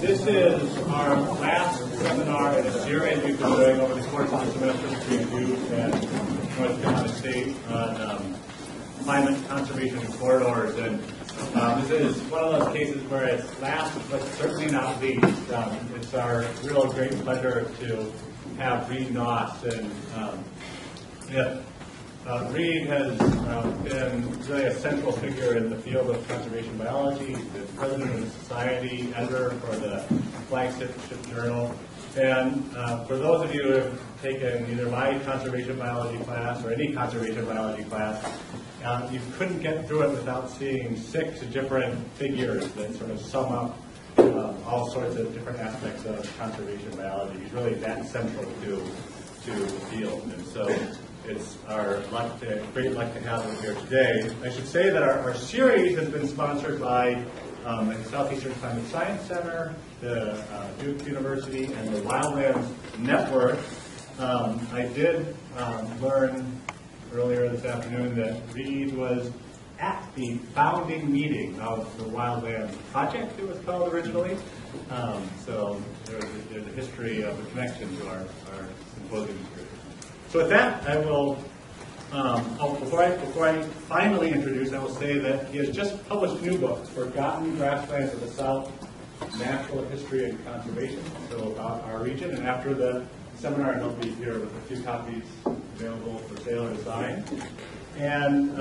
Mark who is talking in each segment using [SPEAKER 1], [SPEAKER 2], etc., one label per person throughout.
[SPEAKER 1] This is our last seminar in a series we've been doing over the course of the semester between Duke and North Carolina State on climate conservation and corridors. And this is one of those cases where it's last but certainly not least. It's our real great pleasure to have Reed Noss. And Reed has been really a central figure in the field of conservation biology. He's the president of the society, editor for the flagship journal. And for those of you who have taken either my conservation biology class or any conservation biology class, you couldn't get through it without seeing 6 different figures that sort of sum up all sorts of different aspects of conservation biology. He's really that central to the field. And so it's our great luck to have him here today. I should say that our series has been sponsored by the Southeastern Climate Science Center, the Duke University, and the Wildlands Network. I did learn earlier this afternoon that Reed was at the founding meeting of the Wildlands Project, it was called originally. So there's a history of a connection to our symposium series. So with that, I will, before I finally introduce, I will say that he has just published new books, Forgotten Grasslands of the South, Natural History and Conservation, so about our region. And after the seminar, he'll be here with a few copies available for sale or design. And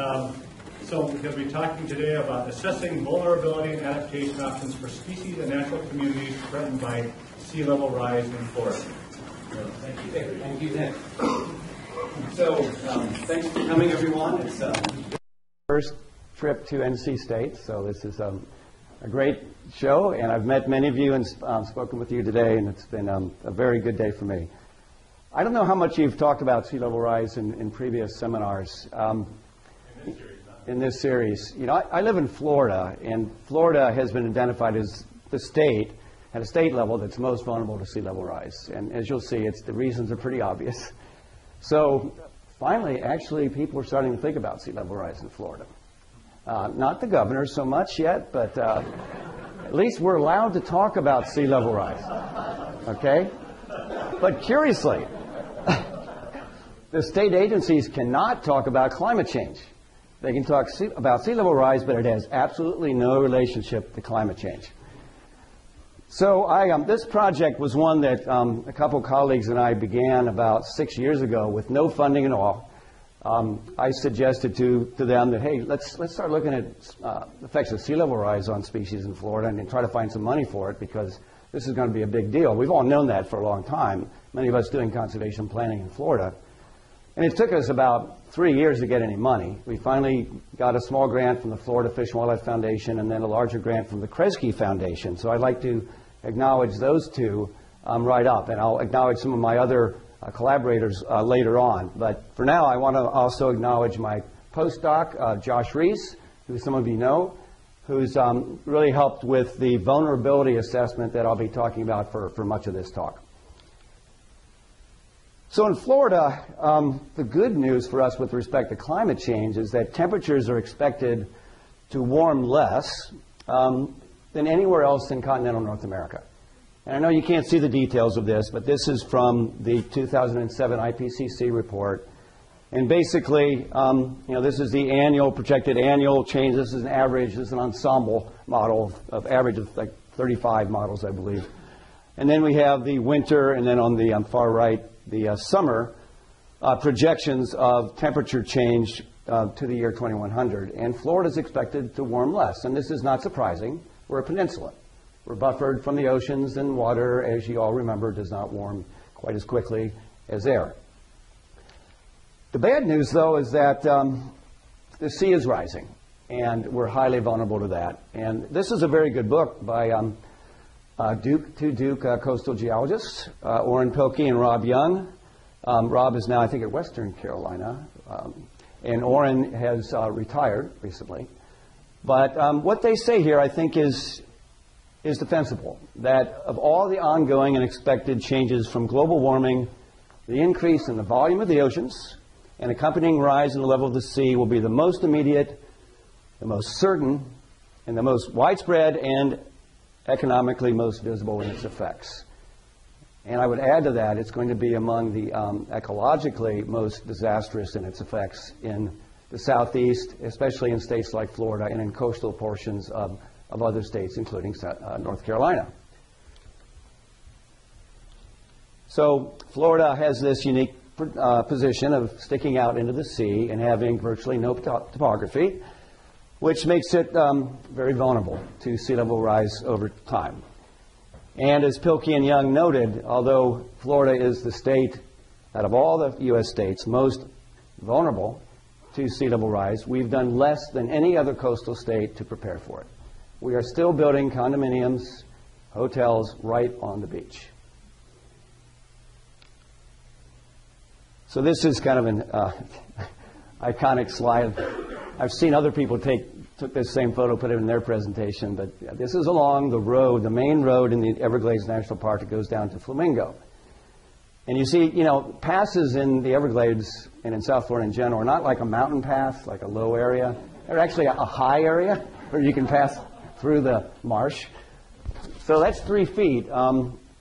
[SPEAKER 1] so he'll be talking today about assessing vulnerability and adaptation options for species and natural communities threatened by sea level rise in Florida.
[SPEAKER 2] Thank you, David. Thank you, Nick. So, thanks for coming, everyone. It's first trip to NC State, so this is a great show, and I've met many of you and spoken with you today, and it's been a very good day for me. I don't know how much you've talked about sea level rise in previous seminars. In this series. You know, I live in Florida, and Florida has been identified as the state at a state level that's most vulnerable to sea level rise. And as you'll see, the reasons are pretty obvious. So finally, actually, people are starting to think about sea level rise in Florida. Not the governor so much yet, but at least we're allowed to talk about sea level rise. Okay? But curiously, the state agencies cannot talk about climate change. They can talk about sea level rise, but it has absolutely no relationship to climate change. So this project was one that a couple of colleagues and I began about 6 years ago with no funding at all. I suggested to them that, hey, let's start looking at the effects of sea level rise on species in Florida and try to find some money for it, because this is going to be a big deal. We've all known that for a long time, many of us doing conservation planning in Florida. And it took us about 3 years to get any money. We finally got a small grant from the Florida Fish and Wildlife Foundation and then a larger grant from the Kresge Foundation. So I'd like to acknowledge those two right up. And I'll acknowledge some of my other collaborators later on. But for now, I want to also acknowledge my postdoc, Josh Reese, who some of you know, who's really helped with the vulnerability assessment that I'll be talking about for much of this talk. So in Florida, the good news for us with respect to climate change is that temperatures are expected to warm less than anywhere else in continental North America. And I know you can't see the details of this, but this is from the 2007 IPCC report. And basically, this is the projected annual change. This is an average. This is an ensemble model of average of like 35 models, I believe. And then we have the winter, and then on the far right, the summer projections of temperature change to the year 2100. And Florida is expected to warm less. And this is not surprising. We're a peninsula. We're buffered from the oceans, and water, as you all remember, does not warm quite as quickly as air. The bad news, though, is that the sea is rising, and we're highly vulnerable to that. And this is a very good book by two Duke coastal geologists, Orrin Pilkey and Rob Young. Rob is now, I think, at Western Carolina, and Orrin has retired recently. But what they say here, I think, is defensible, that of all the ongoing and expected changes from global warming, the increase in the volume of the oceans and accompanying rise in the level of the sea will be the most immediate, the most certain, and the most widespread and economically most visible in its effects. And I would add to that, it's going to be among the ecologically most disastrous in its effects in the southeast, especially in states like Florida and in coastal portions of other states, including North Carolina. So Florida has this unique position of sticking out into the sea and having virtually no topography, which makes it very vulnerable to sea level rise over time. And as Pilkey and Young noted, although Florida is the state out of all the U.S. states most vulnerable to sea level rise, we've done less than any other coastal state to prepare for it. We are still building condominiums, hotels right on the beach. So this is kind of an iconic slide. I've seen other people took this same photo, put it in their presentation, but this is along the road, the main road in the Everglades National Park that goes down to Flamingo. And you see, passes in the Everglades and in South Florida in general are not like a mountain pass, like a low area. They're actually a high area where you can pass through the marsh. So that's 3 feet.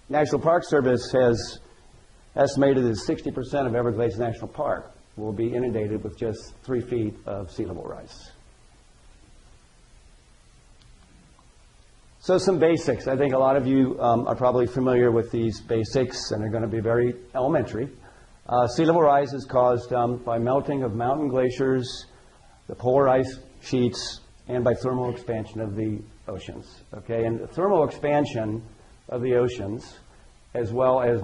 [SPEAKER 2] National Park Service has estimated that 60% of Everglades National Park will be inundated with just 3 feet of sea level rise. So some basics. I think a lot of you are probably familiar with these basics, and they're going to be very elementary. Sea level rise is caused by melting of mountain glaciers, the polar ice sheets, and by thermal expansion of the oceans. Okay, and the thermal expansion of the oceans, as well as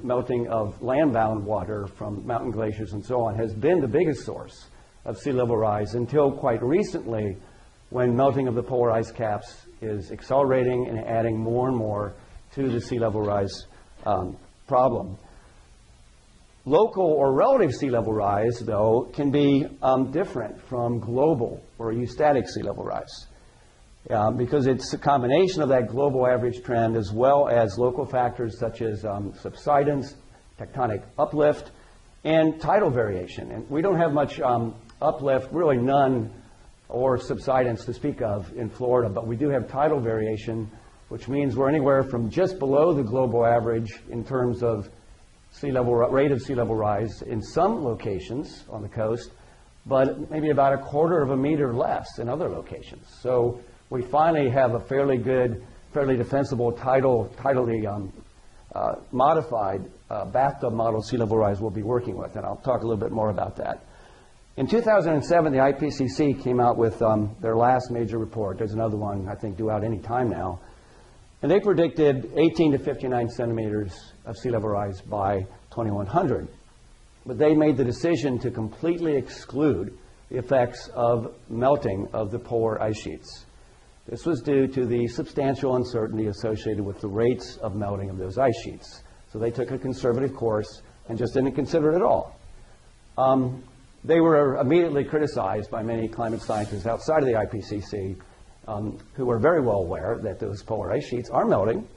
[SPEAKER 2] melting of land-bound water from mountain glaciers and so on, has been the biggest source of sea level rise until quite recently, when melting of the polar ice caps is accelerating and adding more and more to the sea level rise problem. Local or relative sea level rise, though, can be different from global or eustatic sea level rise. Because it's a combination of that global average trend as well as local factors such as subsidence, tectonic uplift, and tidal variation. And we don't have much uplift, really none, or subsidence to speak of in Florida, but we do have tidal variation, which means we're anywhere from just below the global average in terms of rate of sea level rise in some locations on the coast, but maybe about 1/4 of a meter less in other locations. So we finally have a fairly good, fairly defensible tidally modified bathtub model sea level rise we'll be working with, and I'll talk a little bit more about that. In 2007, the IPCC came out with their last major report. There's another one, I think, due out any time now. And they predicted 18 to 59 centimeters of sea level rise by 2100. But they made the decision to completely exclude the effects of melting of the polar ice sheets. This was due to the substantial uncertainty associated with the rates of melting of those ice sheets. So they took a conservative course and just didn't consider it at all. They were immediately criticized by many climate scientists outside of the IPCC who are very well aware that those polar ice sheets are melting,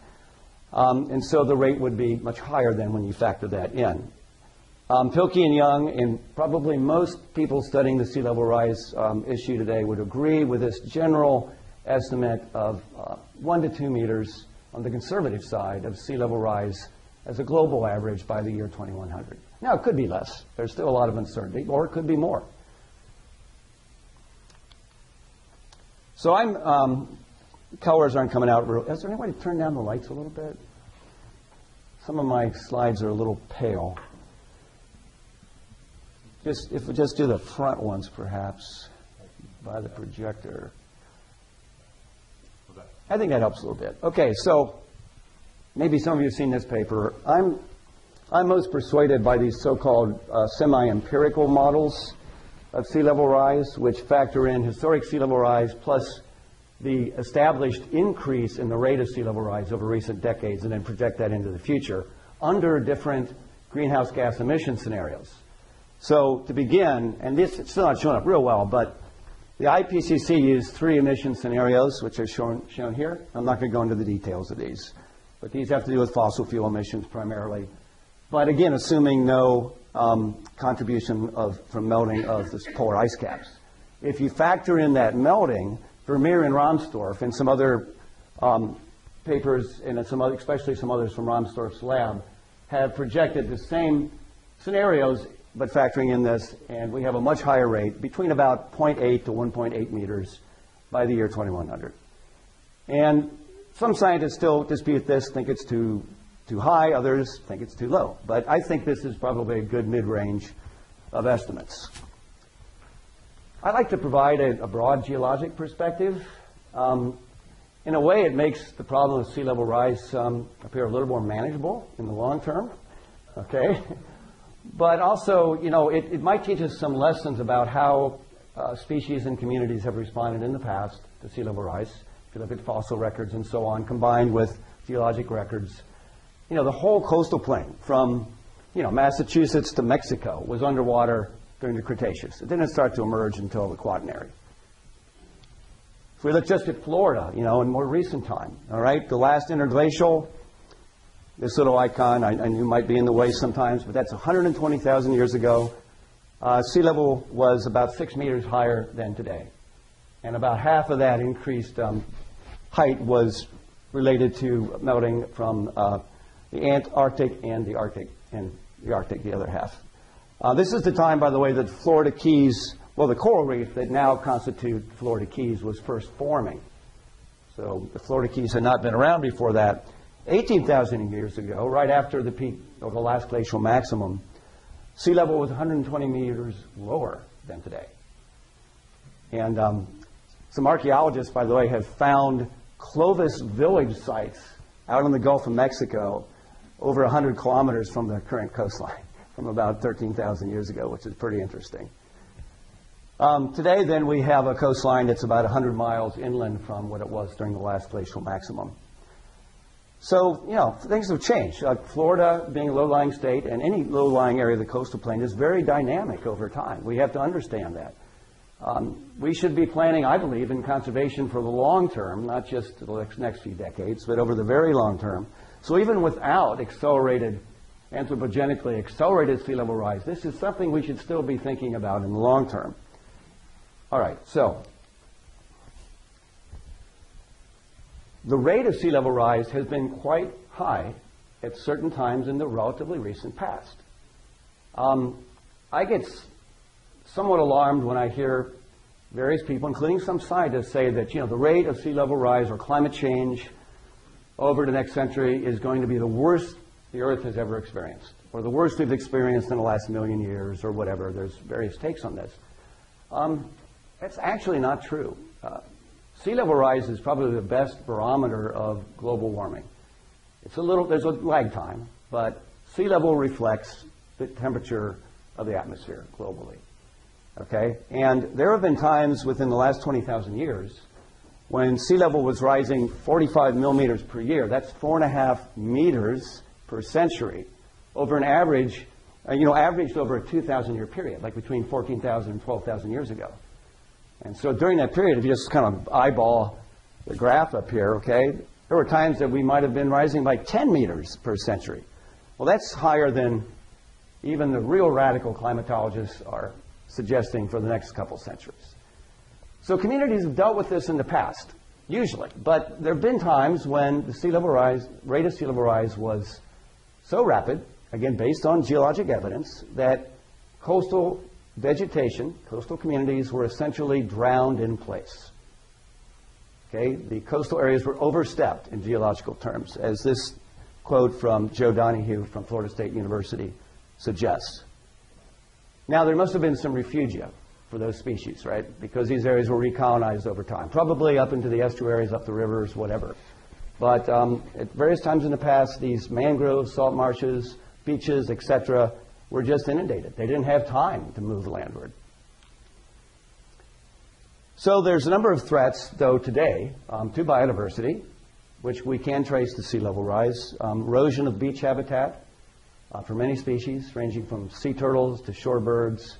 [SPEAKER 2] and so the rate would be much higher than when you factor that in. Pilkey and Young, and probably most people studying the sea level rise issue today, would agree with this general estimate of 1 to 2 meters on the conservative side of sea level rise as a global average by the year 2100. Now, it could be less. There's still a lot of uncertainty, or it could be more. So colors aren't coming out real. Is there any way to turn down the lights a little bit? Some of my slides are a little pale. If we just do the front ones, perhaps, by the projector. I think that helps a little bit. Okay, so maybe some of you have seen this paper. I'm most persuaded by these so-called semi-empirical models of sea level rise, which factor in historic sea level rise plus the established increase in the rate of sea level rise over recent decades, and then project that into the future under different greenhouse gas emission scenarios. So to begin, and this it's still not showing up real well, but the IPCC used 3 emission scenarios, which are shown here. I'm not going to go into the details of these, but these have to do with fossil fuel emissions primarily. But again, assuming no contribution from melting of the polar ice caps. If you factor in that melting, Vermeer and Rahmstorff and some other papers, and some other, especially some others from Rahmstorf's lab, have projected the same scenarios, but factoring in this, and we have a much higher rate, between about 0.8 to 1.8 meters by the year 2100. And some scientists still dispute this, think it's too high, others think it's too low. But I think this is probably a good mid-range of estimates. I like to provide a broad geologic perspective. In a way, it makes the problem of sea level rise appear a little more manageable in the long term, okay? But also, you know, it might teach us some lessons about how species and communities have responded in the past to sea level rise. If you look at fossil records and so on, combined with geologic records, you know, the whole coastal plain from, you know, Massachusetts to Mexico was underwater during the Cretaceous. It didn't start to emerge until the Quaternary. If we look just at Florida, you know, in more recent time, all right, the last interglacial, this little icon, I knew might be in the way sometimes, but that's 120,000 years ago. Sea level was about 6 meters higher than today. And about half of that increased height was related to melting from the Antarctic and the Arctic, the other half. This is the time, by the way, that Florida Keys, well, the coral reef that now constitute Florida Keys was first forming. So the Florida Keys had not been around before that. 18,000 years ago, right after the peak of the last glacial maximum, sea level was 120 meters lower than today. And some archaeologists, by the way, have found Clovis village sites out in the Gulf of Mexico over 100 kilometers from the current coastline from about 13,000 years ago, which is pretty interesting. Today, then, we have a coastline that's about 100 miles inland from what it was during the last glacial maximum. So, you know, things have changed. Florida, being a low-lying state, and any low-lying area of the coastal plain is very dynamic over time. We have to understand that. We should be planning, I believe, in conservation for the long term, not just the next few decades, but over the very long term. So even without anthropogenically accelerated sea level rise, this is something we should still be thinking about in the long term. All right, so the rate of sea level rise has been quite high at certain times in the relatively recent past. I get somewhat alarmed when I hear various people, including some scientists, say that, you know, the rate of sea level rise or climate change over the next century is going to be the worst the Earth has ever experienced, or the worst we've experienced in the last million years, or whatever. There's various takes on this. That's actually not true. Sea level rise is probably the best barometer of global warming. There's a lag time, but sea level reflects the temperature of the atmosphere globally. Okay? And there have been times within the last 20,000 years when sea level was rising 45 millimeters per year. That's 4.5 meters per century over an average, averaged over a 2,000-year period, like between 14,000 and 12,000 years ago. And so during that period, if you just kind of eyeball the graph up here, okay, there were times that we might have been rising by 10 meters per century. Well, that's higher than even the real radical climatologists are suggesting for the next couple centuries. So communities have dealt with this in the past, usually. But there have been times when the rate of sea level rise was so rapid, again, based on geologic evidence, that coastal vegetation, coastal communities were essentially drowned in place. Okay, the coastal areas were overstepped in geological terms, as this quote from Joe Donahue from Florida State University suggests. Now, there must have been some refugia for those species, right? Because these areas were recolonized over time, probably up into the estuaries, up the rivers, whatever. But at various times in the past, these mangroves, salt marshes, beaches, etc., were just inundated. They didn't have time to move landward. So there's a number of threats, though, today to biodiversity, which we can trace to sea level rise. Erosion of beach habitat for many species, ranging from sea turtles to shorebirds.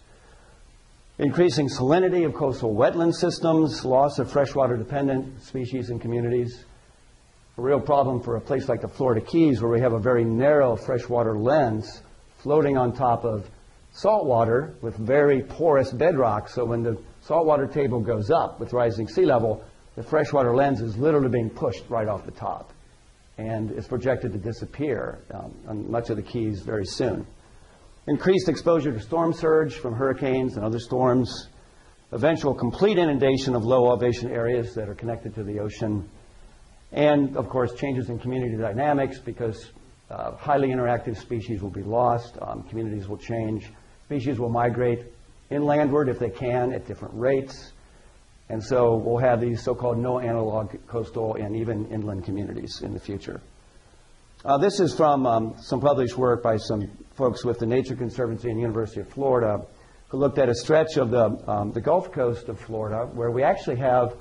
[SPEAKER 2] Increasing salinity of coastal wetland systems, loss of freshwater-dependent species and communities. A real problem for a place like the Florida Keys, where we have a very narrow freshwater lens floating on top of saltwater with very porous bedrock. So when the saltwater table goes up with rising sea level, the freshwater lens is literally being pushed right off the top. and is projected to disappear on much of the Keys very soon. Increased exposure to storm surge from hurricanes and other storms, eventual complete inundation of low elevation areas that are connected to the ocean, and of course changes in community dynamics because highly interactive species will be lost, communities will change, species will migrate inlandward if they can at different rates, and so we'll have these so-called no analog coastal and even inland communities in the future. This is from some published work by some folks with the Nature Conservancy and University of Florida who looked at a stretch of the Gulf Coast of Florida where we actually have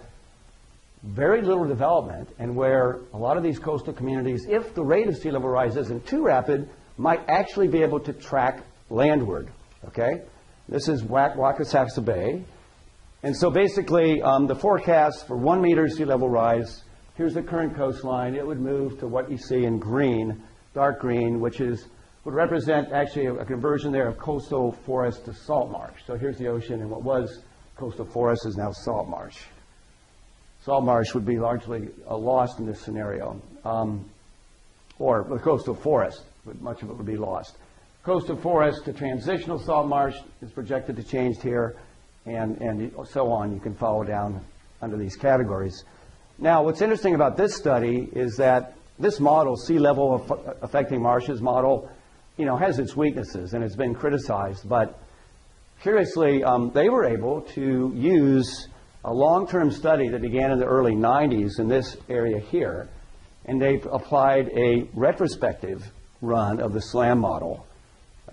[SPEAKER 2] very little development and where a lot of these coastal communities, if the rate of sea level rise isn't too rapid, might actually be able to track landward. Okay? This is Wackasasa Bay. And so basically, the forecast for 1 meter sea level rise, here's the current coastline. It would move to what you see in green, dark green, which would represent actually a conversion there of coastal forest to salt marsh. So here's the ocean, and what was coastal forest is now salt marsh. Salt marsh would be largely lost in this scenario, or the coastal forest, but much of it would be lost. Coastal forest to transitional salt marsh is projected to change here, and so on. You can follow down under these categories. Now, what's interesting about this study is that this model, sea level affecting marshes model, has its weaknesses, and it's been criticized. But curiously, they were able to use a long-term study that began in the early 90s in this area here, and they've applied a retrospective run of the SLAM model,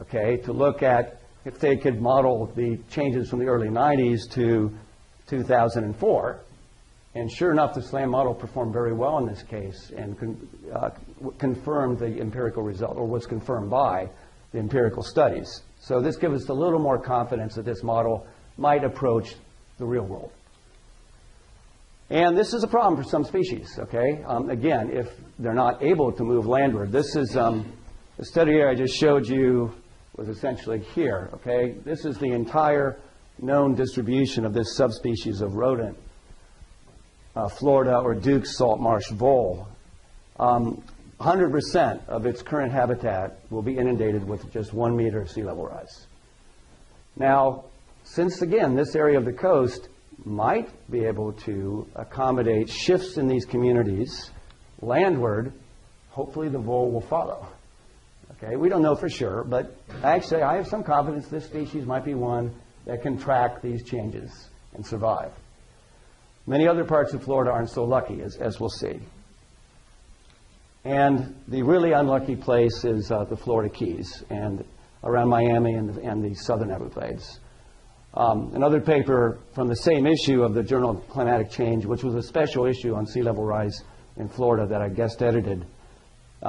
[SPEAKER 2] okay, to look at if they could model the changes from the early 90s to 2004. And sure enough, the SLAM model performed very well in this case and confirmed the empirical result, or was confirmed by the empirical studies. So this gives us a little more confidence that this model might approach the real world. And this is a problem for some species, okay? Again, if they're not able to move landward. This is the study here I just showed you was essentially here, okay? This is the entire known distribution of this subspecies of rodent, Florida or Duke's salt marsh vole. 100% of its current habitat will be inundated with just 1 meter of sea level rise. Now, since again, this area of the coast might be able to accommodate shifts in these communities landward, hopefully the vole will follow. Okay, we don't know for sure, but actually I have some confidence this species might be one that can track these changes and survive. Many other parts of Florida aren't so lucky, as we'll see. And the really unlucky place is the Florida Keys and around Miami and the southern Everglades. Another paper from the same issue of the Journal of Climatic Change, which was a special issue on sea level rise in Florida that I guest edited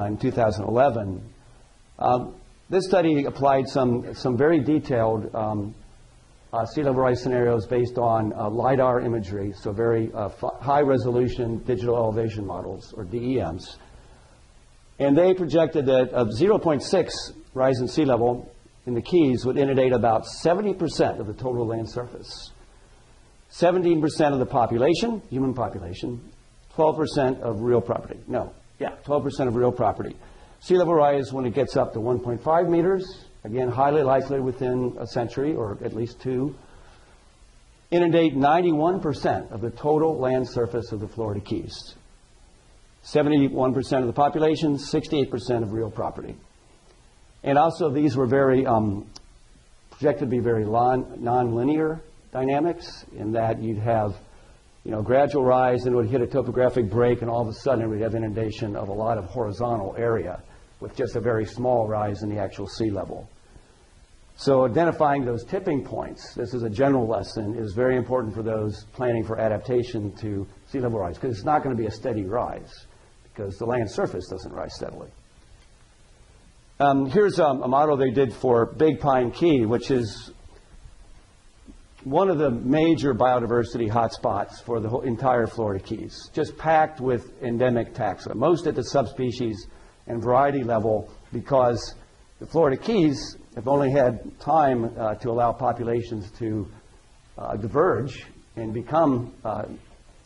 [SPEAKER 2] in 2011. This study applied some very detailed sea level rise scenarios based on LIDAR imagery, so very high resolution digital elevation models, or DEMs. And they projected that a 0.6 rise in sea level in the Keys would inundate about 70% of the total land surface, 17% of the population, human population, 12% of real property. 12% of real property. Sea level rise when it gets up to 1.5 meters, again, highly likely within a century or at least two, inundate 91% of the total land surface of the Florida Keys, 71% of the population, 68% of real property. And also these were very projected to be very non-linear dynamics in that you'd have gradual rise and it would hit a topographic break and all of a sudden we'd have inundation of a lot of horizontal area with just a very small rise in the actual sea level. So identifying those tipping points, this is a general lesson, is very important for those planning for adaptation to sea level rise because it's not going to be a steady rise because the land surface doesn't rise steadily. Here's a model they did for Big Pine Key, which is one of the major biodiversity hotspots for the whole entire Florida Keys, just packed with endemic taxa, most at the subspecies and variety level because the Florida Keys have only had time to allow populations to diverge and become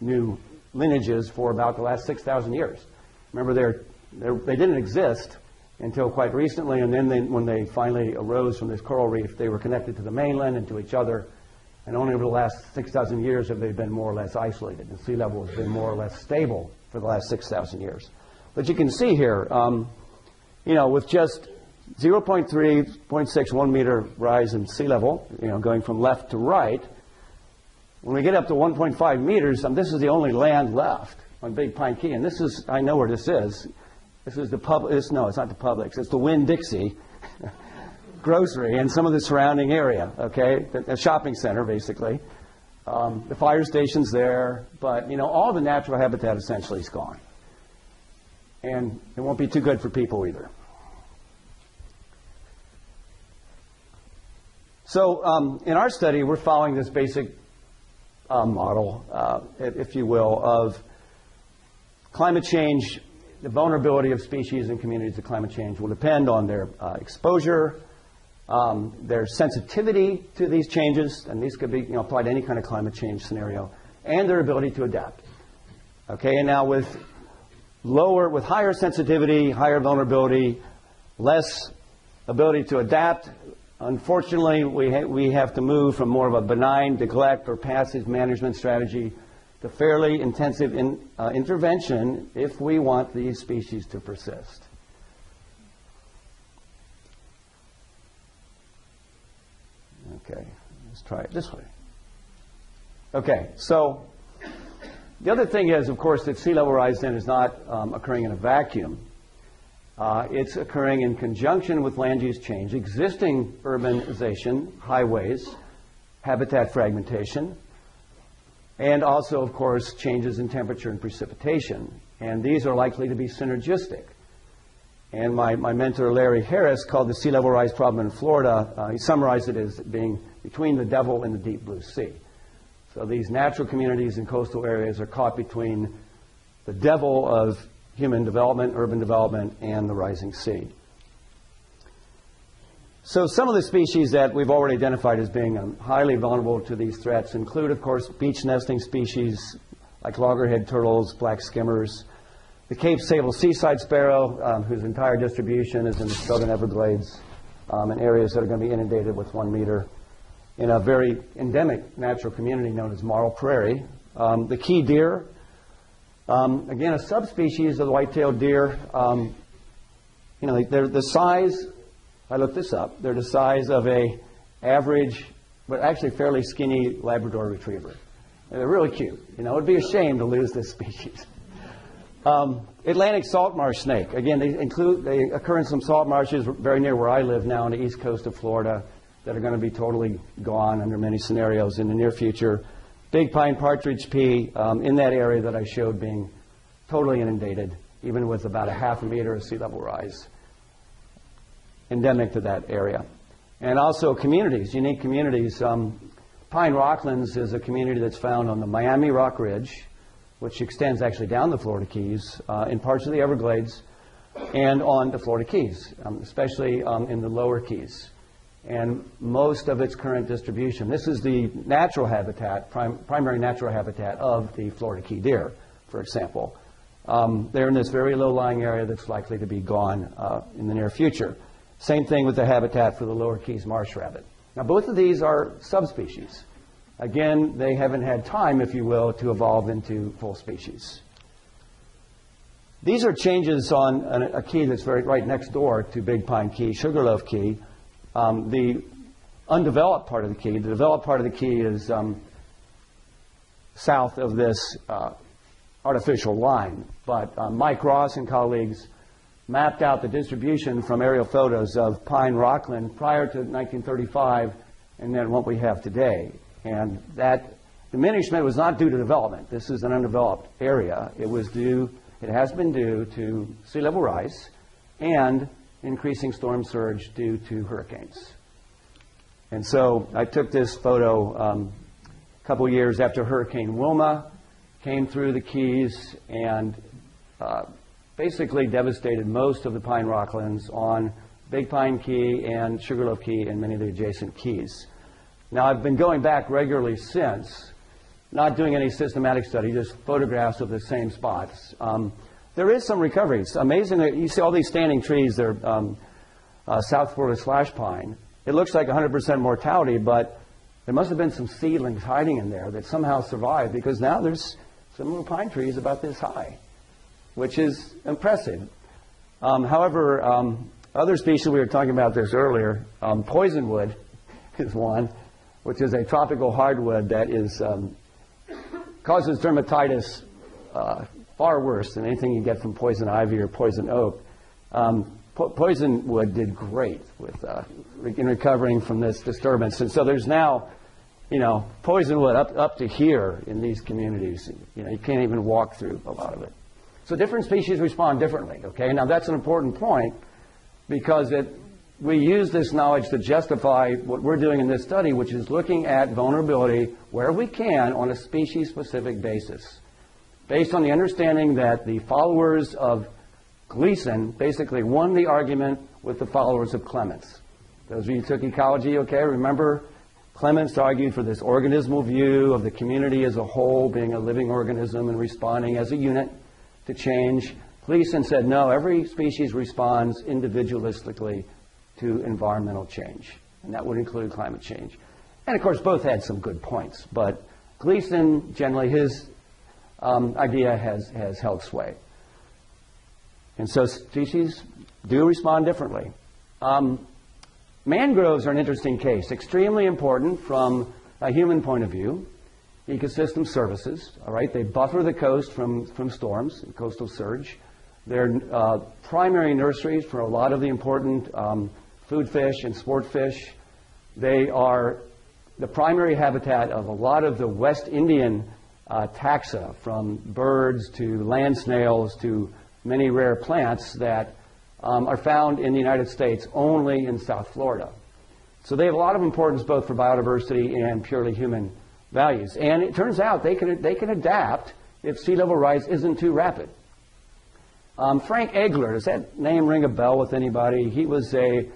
[SPEAKER 2] new lineages for about the last 6,000 years. Remember, they're They didn't exist until quite recently, and then when they finally arose from this coral reef, they were connected to the mainland and to each other, and only over the last 6,000 years have they been more or less isolated. The sea level has been more or less stable for the last 6,000 years. But you can see here, with just 0.3, 0.6, 1 meter rise in sea level, going from left to right, when we get up to 1.5 meters, this is the only land left on Big Pine Key, and this is, I know where this is. This is the no, it's not the Publix. It's the Winn-Dixie grocery and some of the surrounding area, okay? A shopping center, basically. The fire station's there, but, all the natural habitat essentially is gone. And it won't be too good for people either. So in our study, we're following this basic model, if you will, of climate change. The vulnerability of species and communities to climate change will depend on their exposure, their sensitivity to these changes, and these could be applied to any kind of climate change scenario, and their ability to adapt. Okay, and now with higher sensitivity, higher vulnerability, less ability to adapt, unfortunately, we have to move from more of a benign neglect or passive management strategy to fairly intensive intervention if we want these species to persist. Okay, let's try it this way. Okay, so the other thing is, of course, that sea level rise then is not occurring in a vacuum. It's occurring in conjunction with land use change, existing urbanization, highways, habitat fragmentation, and also, of course, changes in temperature and precipitation. And these are likely to be synergistic. And my mentor, Larry Harris, called the sea level rise problem in Florida, he summarized it as being between the devil and the deep blue sea. So these natural communities in coastal areas are caught between the devil of human development, urban development, and the rising sea. So some of the species that we've already identified as being highly vulnerable to these threats include, of course, beach nesting species like loggerhead turtles, black skimmers, the Cape Sable seaside sparrow, whose entire distribution is in the southern Everglades, in areas that are going to be inundated with 1 meter, in a very endemic natural community known as marl prairie. The key deer, again, a subspecies of the white-tailed deer. They're the size. I looked this up. They're the size of a average, but actually fairly skinny Labrador retriever. And they're really cute. It would be a shame to lose this species. Atlantic salt marsh snake. Again, they occur in some salt marshes very near where I live now on the east coast of Florida that are going to be totally gone under many scenarios in the near future. Big pine partridge pea in that area that I showed being totally inundated, even with about a half a meter of sea level rise, endemic to that area. And also communities, unique communities. Pine Rocklands is a community that's found on the Miami Rock Ridge, which extends actually down the Florida Keys, in parts of the Everglades, and on the Florida Keys, especially in the lower Keys. And most of its current distribution. This is the natural habitat, primary natural habitat of the Florida key deer, for example. They're in this very low-lying area that's likely to be gone in the near future. Same thing with the habitat for the lower Keys marsh rabbit. Now, both of these are subspecies. Again, they haven't had time, if you will, to evolve into full species. These are changes on a key that's right next door to Big Pine Key, Sugarloaf Key. The undeveloped part of the key, the developed part of the key is south of this artificial line. But Mike Ross and colleagues mapped out the distribution from aerial photos of pine rockland prior to 1935 and then what we have today. And that diminishment was not due to development. This is an undeveloped area. It has been due to sea level rise and increasing storm surge due to hurricanes. And so I took this photo a couple years after Hurricane Wilma came through the Keys and basically devastated most of the pine rocklands on Big Pine Key and Sugarloaf Key and many of the adjacent keys. Now, I've been going back regularly since, not doing any systematic study, just photographs of the same spots. there is some recovery. It's amazing that you see all these standing trees. They're South Florida slash pine. It looks like 100% mortality, but there must have been some seedlings hiding in there that somehow survived, because now there's some little pine trees about this high, which is impressive. However, other species, we were talking about this earlier, poisonwood is one, which is a tropical hardwood that is causes dermatitis far worse than anything you get from poison ivy or poison oak. Poisonwood did great with in recovering from this disturbance, and so there's now, poisonwood up to here in these communities. You can't even walk through a lot of it. So different species respond differently. Okay, now that's an important point, because we use this knowledge to justify what we're doing in this study, which is looking at vulnerability where we can on a species-specific basis, based on the understanding that the followers of Gleason basically won the argument with the followers of Clements. Those of you who took ecology, okay, remember Clements argued for this organismal view of the community as a whole being a living organism and responding as a unit to change. Gleason said, no, every species responds individualistically to environmental change, and that would include climate change. And of course, both had some good points, but Gleason, generally, his idea has held sway. And so species do respond differently. Mangroves are an interesting case, extremely important from a human point of view. Ecosystem services, all right, they buffer the coast from storms, coastal surge. They're primary nurseries for a lot of the important food fish and sport fish. They are the primary habitat of a lot of the West Indian taxa, from birds to land snails to many rare plants that are found in the United States only in South Florida. So they have a lot of importance both for biodiversity and purely human values. And it turns out they can adapt if sea level rise isn't too rapid. Frank Egler, does that name ring a bell with anybody? He was an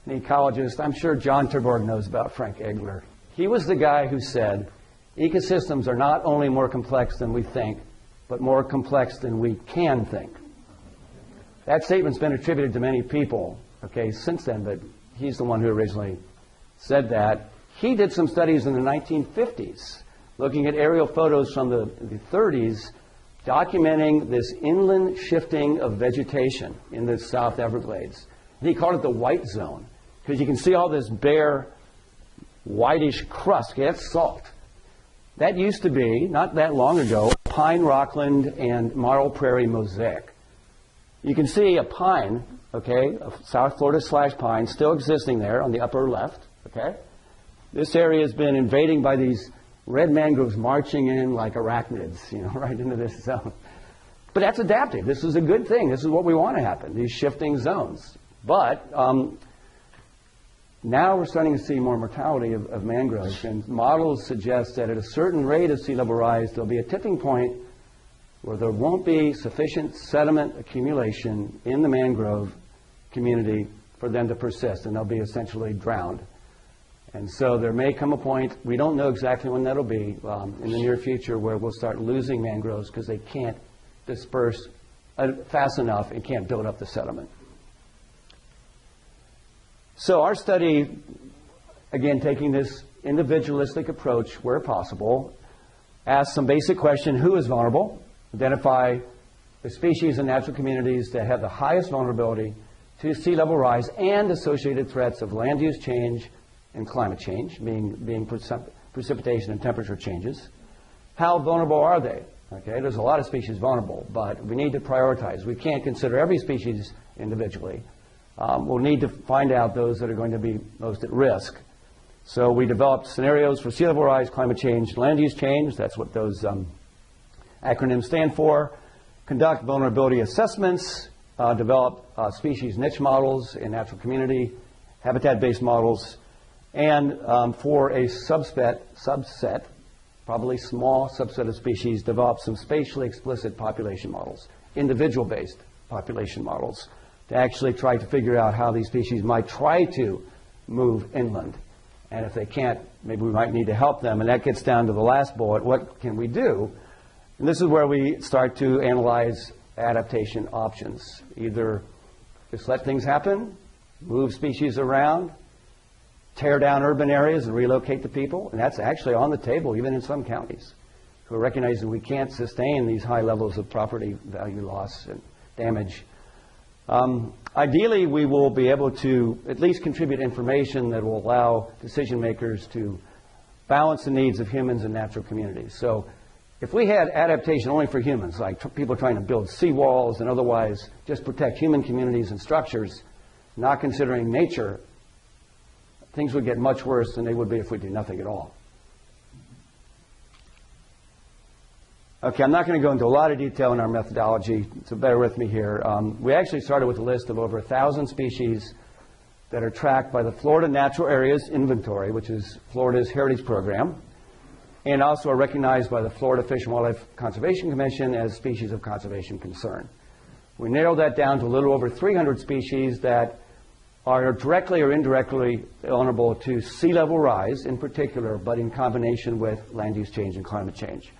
[SPEAKER 2] ecologist. I'm sure John Terborg knows about Frank Egler. He was the guy who said, ecosystems are not only more complex than we think, but more complex than we can think. That statement's been attributed to many people, okay, since then, but he's the one who originally said that. He did some studies in the 1950s, looking at aerial photos from the 30s, documenting this inland shifting of vegetation in the South Everglades. And he called it the white zone, because you can see all this bare, whitish crust. Okay, that's salt. That used to be, not that long ago, pine rockland and marl prairie mosaic. You can see a pine, okay, a South Florida slash pine still existing there on the upper left, okay? This area has been invading by these red mangroves marching in like arachnids, right into this zone. But that's adaptive. This is a good thing. This is what we want to happen, these shifting zones. But now we're starting to see more mortality of mangroves, and models suggest that at a certain rate of sea level rise, there'll be a tipping point where there won't be sufficient sediment accumulation in the mangrove community for them to persist, and they'll be essentially drowned. And so there may come a point, we don't know exactly when that'll be, in the near future, where we'll start losing mangroves because they can't disperse fast enough and can't build up the sediment. So our study, again, taking this individualistic approach where possible, asks some basic question: who is vulnerable? Identify the species and natural communities that have the highest vulnerability to sea level rise and associated threats of land use change and climate change, being precipitation and temperature changes. How vulnerable are they? Okay, there's a lot of species vulnerable, but we need to prioritize. We can't consider every species individually. We'll need to find out those that are going to be most at risk. So we developed scenarios for sea level rise, climate change, land use change. That's what those acronyms stand for. Conduct vulnerability assessments, develop species niche models in natural community, habitat-based models, and for a subset, probably small subset of species, develop some spatially explicit population models, individual-based population models, to actually try to figure out how these species might try to move inland. And if they can't, maybe we might need to help them. And that gets down to the last bullet: what can we do? And this is where we start to analyze adaptation options. Either just let things happen, move species around, tear down urban areas and relocate the people, and that's actually on the table even in some counties who are recognizing we can't sustain these high levels of property value loss and damage. Ideally, we will be able to at least contribute information that will allow decision makers to balance the needs of humans and natural communities. So if we had adaptation only for humans, like people trying to build seawalls and otherwise just protect human communities and structures, not considering nature, things would get much worse than they would be if we did nothing at all. Okay, I'm not going to go into a lot of detail in our methodology, so bear with me here. We actually started with a list of over 1,000 species that are tracked by the Florida Natural Areas Inventory, which is Florida's heritage program, and also are recognized by the Florida Fish and Wildlife Conservation Commission as species of conservation concern. We narrowed that down to a little over 300 species that are directly or indirectly vulnerable to sea level rise in particular, but in combination with land use change and climate change,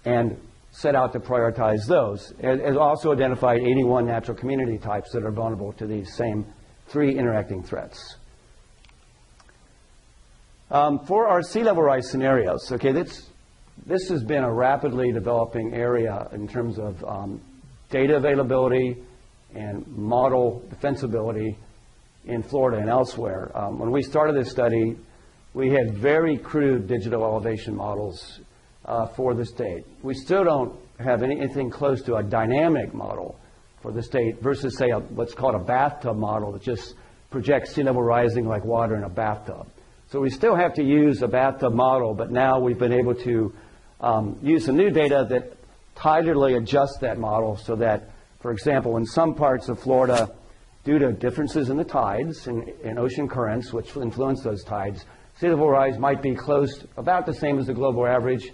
[SPEAKER 2] and set out to prioritize those. And also identified 81 natural community types that are vulnerable to these same 3 interacting threats. For our sea level rise scenarios, okay, this has been a rapidly developing area in terms of data availability and model defensibility in Florida and elsewhere. When we started this study, we had very crude digital elevation models for the state. We still don't have anything close to a dynamic model for the state versus, say, what's called a bathtub model that just projects sea level rising like water in a bathtub. So we still have to use a bathtub model, but now we've been able to use some new data that tidally adjusts that model so that, for example, in some parts of Florida, due to differences in the tides and ocean currents, which influence those tides, sea level rise might be close, about the same as the global average.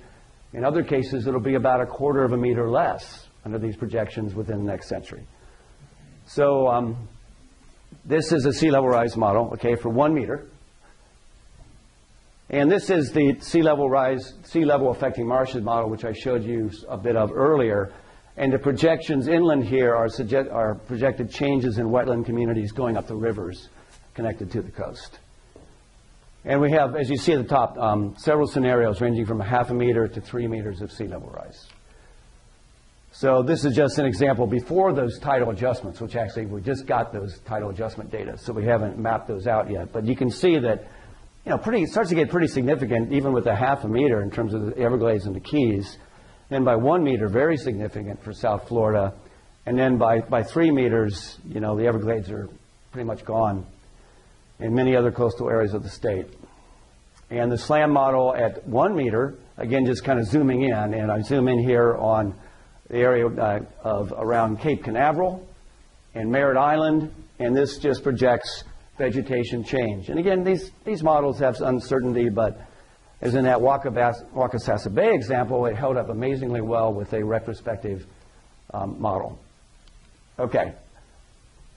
[SPEAKER 2] In other cases, it'll be about 1/4 of a meter less under these projections within the next century. So this is a sea level rise model, okay, for 1 meter. And this is the sea level rise, sea level affecting marshes model, which I showed you a bit of earlier. And the projections inland here are projected changes in wetland communities going up the rivers connected to the coast. And we have, as you see at the top, several scenarios ranging from 1/2 meter to 3 meters of sea level rise. So this is just an example before those tidal adjustments, which actually we just got those tidal adjustment data, so we haven't mapped those out yet. But you can see that, you know, it starts to get pretty significant even with 1/2 meter in terms of the Everglades and the Keys. Then by 1 meter, very significant for South Florida. And then by 3 meters, you know, the Everglades are pretty much gone in many other coastal areas of the state. And the SLAM model at 1 meter, again, just kind of zooming in, and I zoom in here on the area of around Cape Canaveral and Merritt Island, and this just projects vegetation change. And again, these models have uncertainty, but as in that Wakasasa Bay example, it held up amazingly well with a retrospective model. Okay,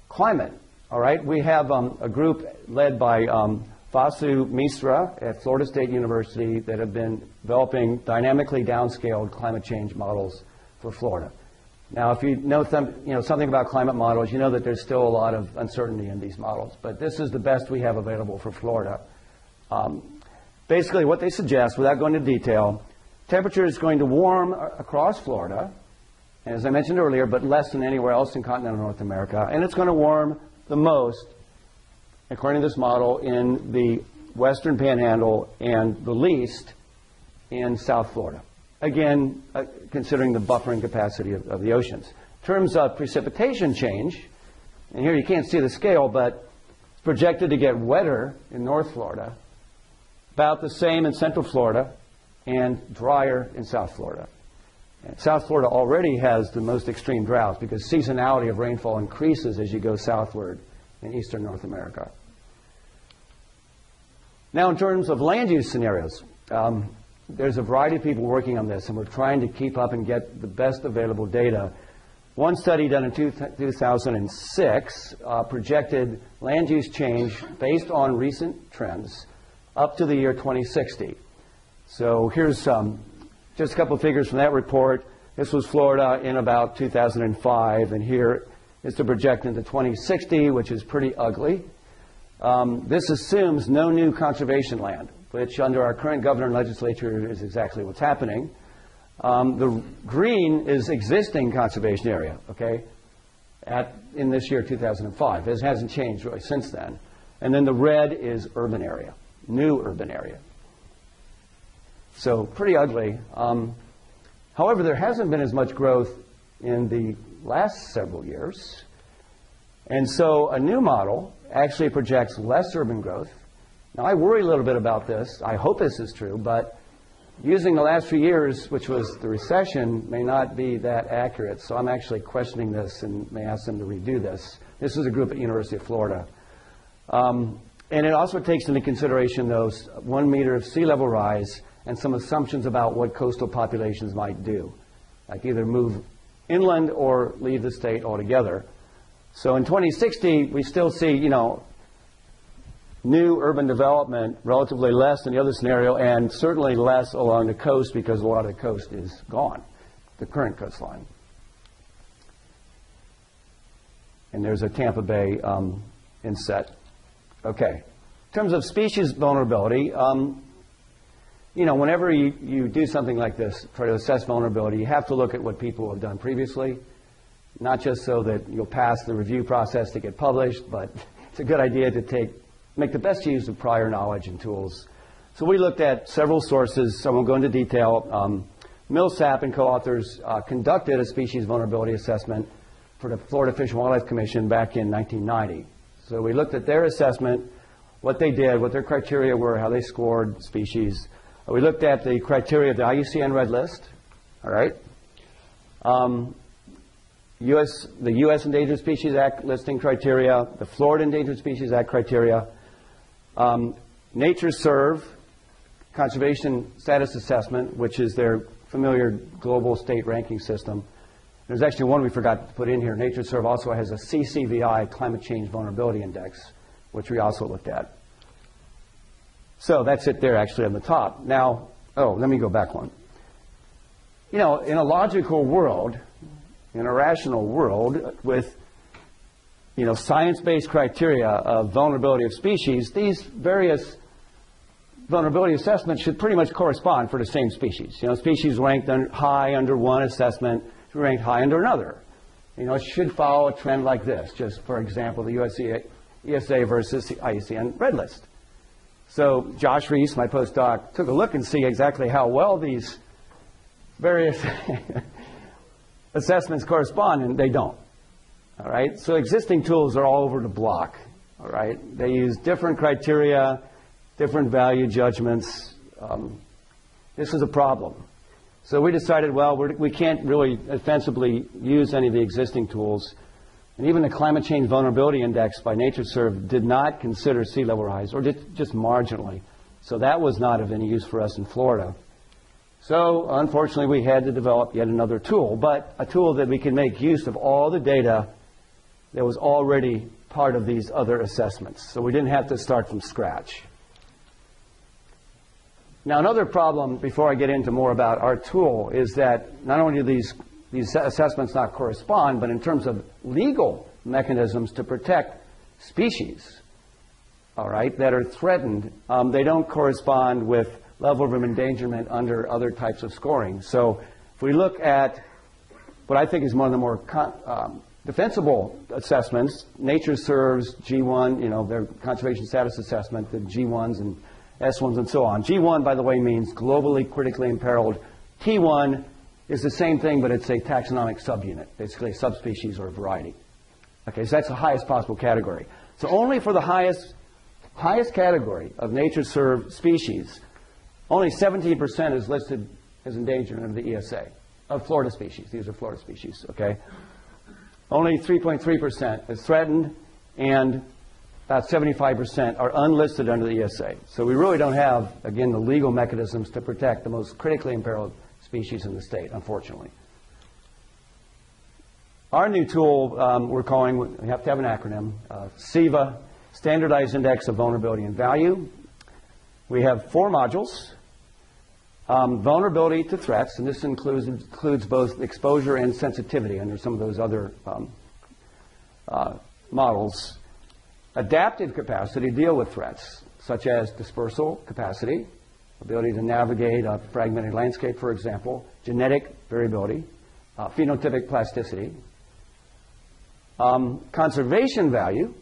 [SPEAKER 2] climate. All right, we have a group led by Vasu Misra at Florida State University that have been developing dynamically downscaled climate change models for Florida. Now, if you know something about climate models, you know that there's still a lot of uncertainty in these models, but this is the best we have available for Florida. Basically, what they suggest, without going into detail, temperature is going to warm across Florida, as I mentioned earlier, but less than anywhere else in continental North America, and it's going to warm the most, according to this model, in the western panhandle and the least in South Florida. Again, considering the buffering capacity of the oceans. In terms of precipitation change, and here you can't see the scale, but it's projected to get wetter in North Florida, about the same in Central Florida, and drier in South Florida. And South Florida already has the most extreme droughts because seasonality of rainfall increases as you go southward in eastern North America. Now, in terms of land use scenarios, there's a variety of people working on this, and we're trying to keep up and get the best available data. One study done in 2006 projected land use change based on recent trends up to the year 2060. So here's just a couple of figures from that report. This was Florida in about 2005, and here is the projection to 2060, which is pretty ugly. This assumes no new conservation land, which under our current governor and legislature is exactly what's happening. The green is existing conservation area, okay, in this year, 2005. It hasn't changed really since then. And then the red is urban area, new urban area. So pretty ugly. However, there hasn't been as much growth in the last several years. And so a new model actually projects less urban growth. Now, I worry a little bit about this. I hope this is true, but using the last few years, which was the recession, may not be that accurate. So I'm actually questioning this and may ask them to redo this. This is a group at University of Florida. And it also takes into consideration those 1 meter of sea level rise and some assumptions about what coastal populations might do, like either move inland or leave the state altogether. So in 2060, we still see, new urban development, relatively less than the other scenario, and certainly less along the coast because a lot of the coast is gone, the current coastline. And there's a Tampa Bay inset. Okay. In terms of species vulnerability, whenever you do something like this, try to assess vulnerability, you have to look at what people have done previously, not just so that you'll pass the review process to get published, but it's a good idea to make the best use of prior knowledge and tools. So we looked at several sources, so I won't go into detail. Millsap and co-authors conducted a species vulnerability assessment for the Florida Fish and Wildlife Commission back in 1990. So we looked at their assessment, what they did, what their criteria were, how they scored species. We looked at the criteria of the IUCN Red List, all right? The U.S. Endangered Species Act listing criteria, the Florida Endangered Species Act criteria, NatureServe Conservation Status Assessment, which is their familiar global state ranking system. There's actually one we forgot to put in here. NatureServe also has a CCVI, Climate Change Vulnerability Index, which we also looked at. So that's it there actually on the top. Now, let me go back one. In a logical world, in a rational world with science-based criteria of vulnerability of species, these various vulnerability assessments should pretty much correspond for the same species. Species ranked high under one assessment ranked high under another. It should follow a trend like this, just for example, the ESA versus the IUCN Red List. So Josh Reese, my postdoc, took a look and see exactly how well these various assessments correspond, and they don't. All right? So existing tools are all over the block. All right? They use different criteria, different value judgments. This is a problem. So we decided, well, we can't really offensively use any of the existing tools. And even the Climate Change Vulnerability Index by NatureServe did not consider sea level rise, or just marginally. So that was not of any use for us in Florida. So unfortunately, we had to develop yet another tool, but a tool that we can make use of all the data that was already part of these other assessments. So we didn't have to start from scratch. Now, another problem, before I get into more about our tool, is that not only do these assessments not correspond, but in terms of legal mechanisms to protect species, all right, that are threatened, they don't correspond with level of endangerment under other types of scoring. So if we look at what I think is one of the more defensible assessments, NatureServe's G1, their conservation status assessment, the G1s and S1s and so on. G1, by the way, means globally critically imperiled. T1 is the same thing, but it's a taxonomic subunit, basically a subspecies or a variety. Okay, so that's the highest possible category. So only for the highest category of NatureServe species, only 17% is listed as endangered under the ESA of Florida species. These are Florida species, okay? Only 3.3% is threatened, and about 75% are unlisted under the ESA. So we really don't have, again, the legal mechanisms to protect the most critically imperiled species in the state, unfortunately. Our new tool we're calling, we have to have an acronym, SIVA, Standardized Index of Vulnerability and Value. We have 4 modules. vulnerability to threats, and this includes both exposure and sensitivity under some of those other models. Adaptive capacity to deal with threats, such as dispersal capacity, ability to navigate a fragmented landscape, for example, genetic variability, phenotypic plasticity. Conservation value,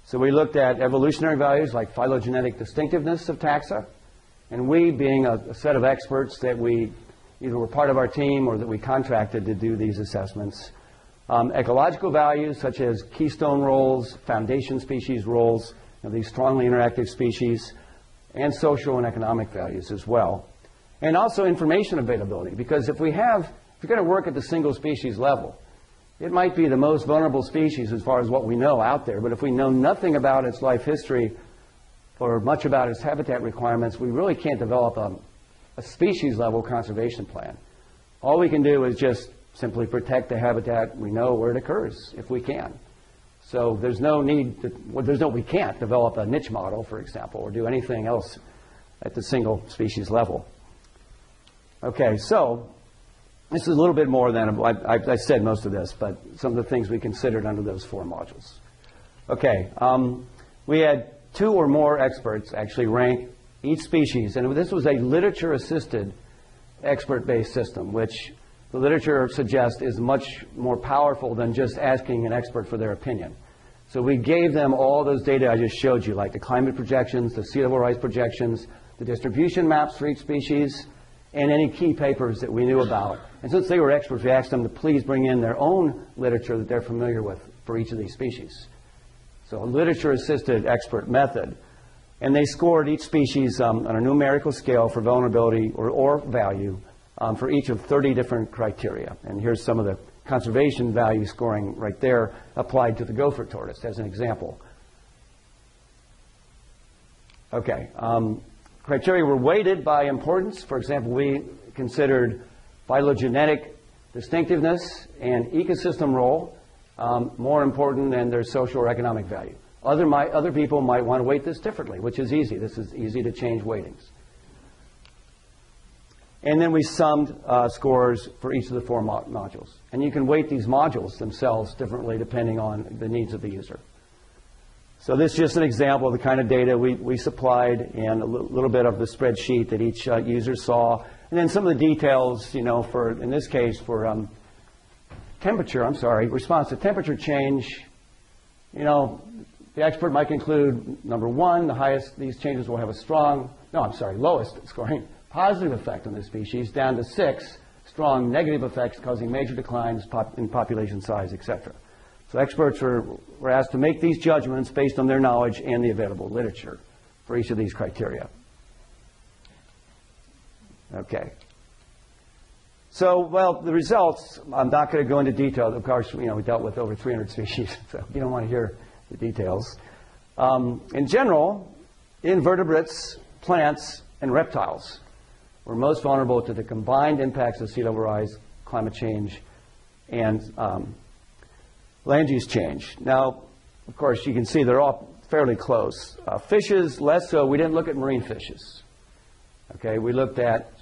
[SPEAKER 2] so we looked at evolutionary values like phylogenetic distinctiveness of taxa, and we being a set of experts that we either were part of our team or that we contracted to do these assessments. Ecological values such as keystone roles, foundation species roles, these strongly interactive species, and social and economic values as well. And also information availability, because if you're going to work at the single species level, it might be the most vulnerable species as far as what we know out there, but if we know nothing about its life history or much about its habitat requirements, we really can't develop a species level conservation plan. All we can do is just simply protect the habitat we know where it occurs, if we can. So there's no need we can't develop a niche model, for example, or do anything else at the single species level. Okay, so this is a little bit more than, I said most of this, but some of the things we considered under those 4 modules. Okay, we had 2 or more experts actually rank each species, and this was a literature-assisted expert-based system, which the literature suggests is much more powerful than just asking an expert for their opinion. So we gave them all those data I just showed you, like the climate projections, the sea level rise projections, the distribution maps for each species, and any key papers that we knew about. And since they were experts, we asked them to please bring in their own literature that they're familiar with for each of these species. So a literature-assisted expert method. And they scored each species on a numerical scale for vulnerability or value for each of 30 different criteria. And here's some of the conservation value scoring right there applied to the gopher tortoise as an example. Okay. Criteria were weighted by importance. For example, we considered phylogenetic distinctiveness and ecosystem role more important than their social or economic value. Other people might want to weight this differently, which is easy. This is easy to change weightings. And then we summed scores for each of the 4 modules. And you can weight these modules themselves differently depending on the needs of the user. So this is just an example of the kind of data we supplied and a little bit of the spreadsheet that each user saw. And then some of the details, for, in this case, for response to temperature change. The expert might conclude, number 1, these changes will have a lowest scoring positive effect on the species, down to 6 strong negative effects causing major declines in population size, etc. So experts were asked to make these judgments based on their knowledge and the available literature for each of these criteria. Okay. So, well, the results, I'm not going to go into detail. Of course, we dealt with over 300 species, so you don't want to hear the details. In general, invertebrates, plants, and reptiles were most vulnerable to the combined impacts of sea level rise, climate change, and land use change. Now, of course, you can see they're all fairly close. Fishes, less so. We didn't look at marine fishes. Okay, we looked at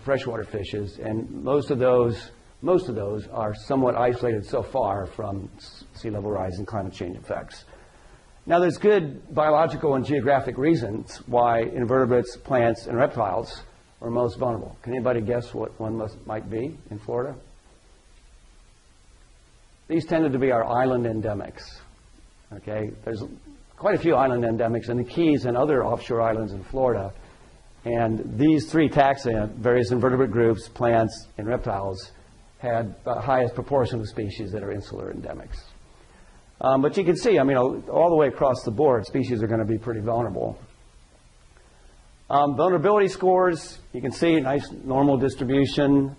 [SPEAKER 2] freshwater fishes, and most of those are somewhat isolated so far from sea level rise and climate change effects. Now, there's good biological and geographic reasons why invertebrates, plants, and reptiles are most vulnerable. Can anybody guess what one might be in Florida? These tended to be our island endemics. Okay, there's quite a few island endemics in the Keys and other offshore islands in Florida. And these 3 taxa, various invertebrate groups, plants, and reptiles, had the highest proportion of species that are insular endemics. But you can see, all the way across the board, species are going to be pretty vulnerable. Vulnerability scores, you can see nice normal distribution,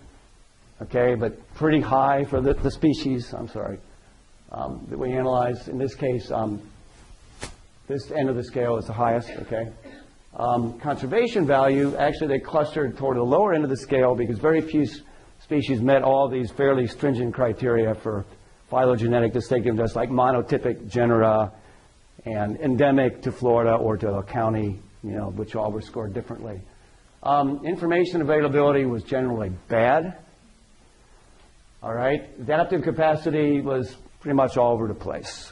[SPEAKER 2] okay, but pretty high for the species, that we analyzed. In this case, this end of the scale is the highest, okay. Conservation value, actually they clustered toward the lower end of the scale because very few species met all these fairly stringent criteria for phylogenetic distinctiveness, like monotypic genera and endemic to Florida or to a county, which all were scored differently. Information availability was generally bad. All right. Adaptive capacity was pretty much all over the place.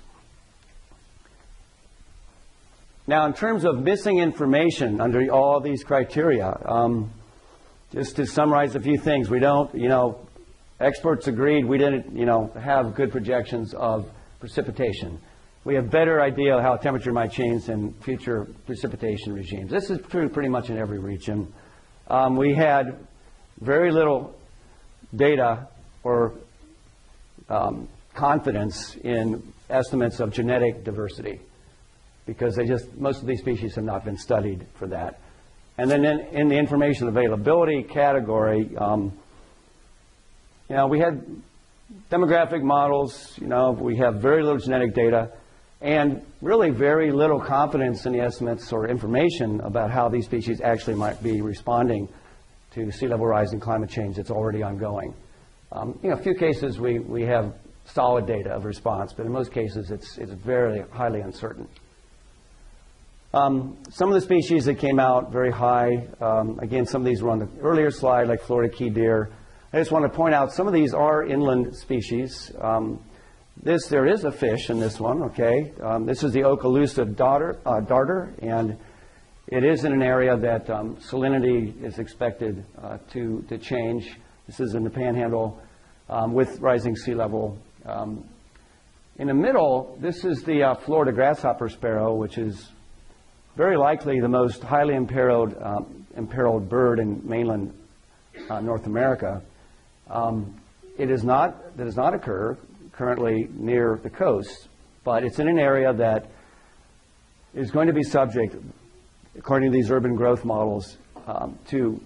[SPEAKER 2] Now, in terms of missing information under all these criteria, just to summarize a few things, we don't, experts agreed we didn't, have good projections of precipitation. We have better idea of how temperature might change in future precipitation regimes. This is true pretty much in every region. We had very little data or confidence in estimates of genetic diversity, because most of these species have not been studied for that. And then in the information availability category, we had demographic models, we have very little genetic data, and really very little confidence in the estimates or information about how these species actually might be responding to sea level rise and climate change that's already ongoing. A few cases we have solid data of response, but in most cases it's very highly uncertain. Some of the species that came out very high, again, some of these were on the earlier slide, like Florida key deer. I just want to point out some of these are inland species. There is a fish in this one, okay? This is the Okaloosa darter, and it is in an area that salinity is expected to change. This is in the Panhandle with rising sea level. In the middle, this is the Florida grasshopper sparrow, which is very likely the most highly imperiled bird in mainland North America. It does not occur currently near the coast, but it's in an area that is going to be subject, according to these urban growth models, to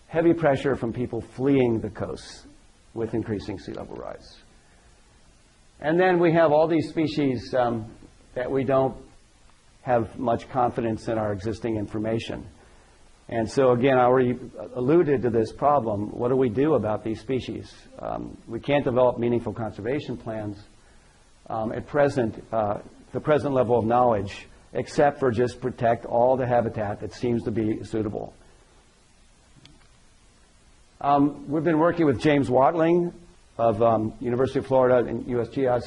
[SPEAKER 2] heavy pressure from people fleeing the coast with increasing sea level rise. And then we have all these species that we don't have much confidence in our existing information. And so again, I already alluded to this problem. What do we do about these species? We can't develop meaningful conservation plans at present, the present level of knowledge, except for just protect all the habitat that seems to be suitable. We've been working with James Watling of University of Florida and USGS,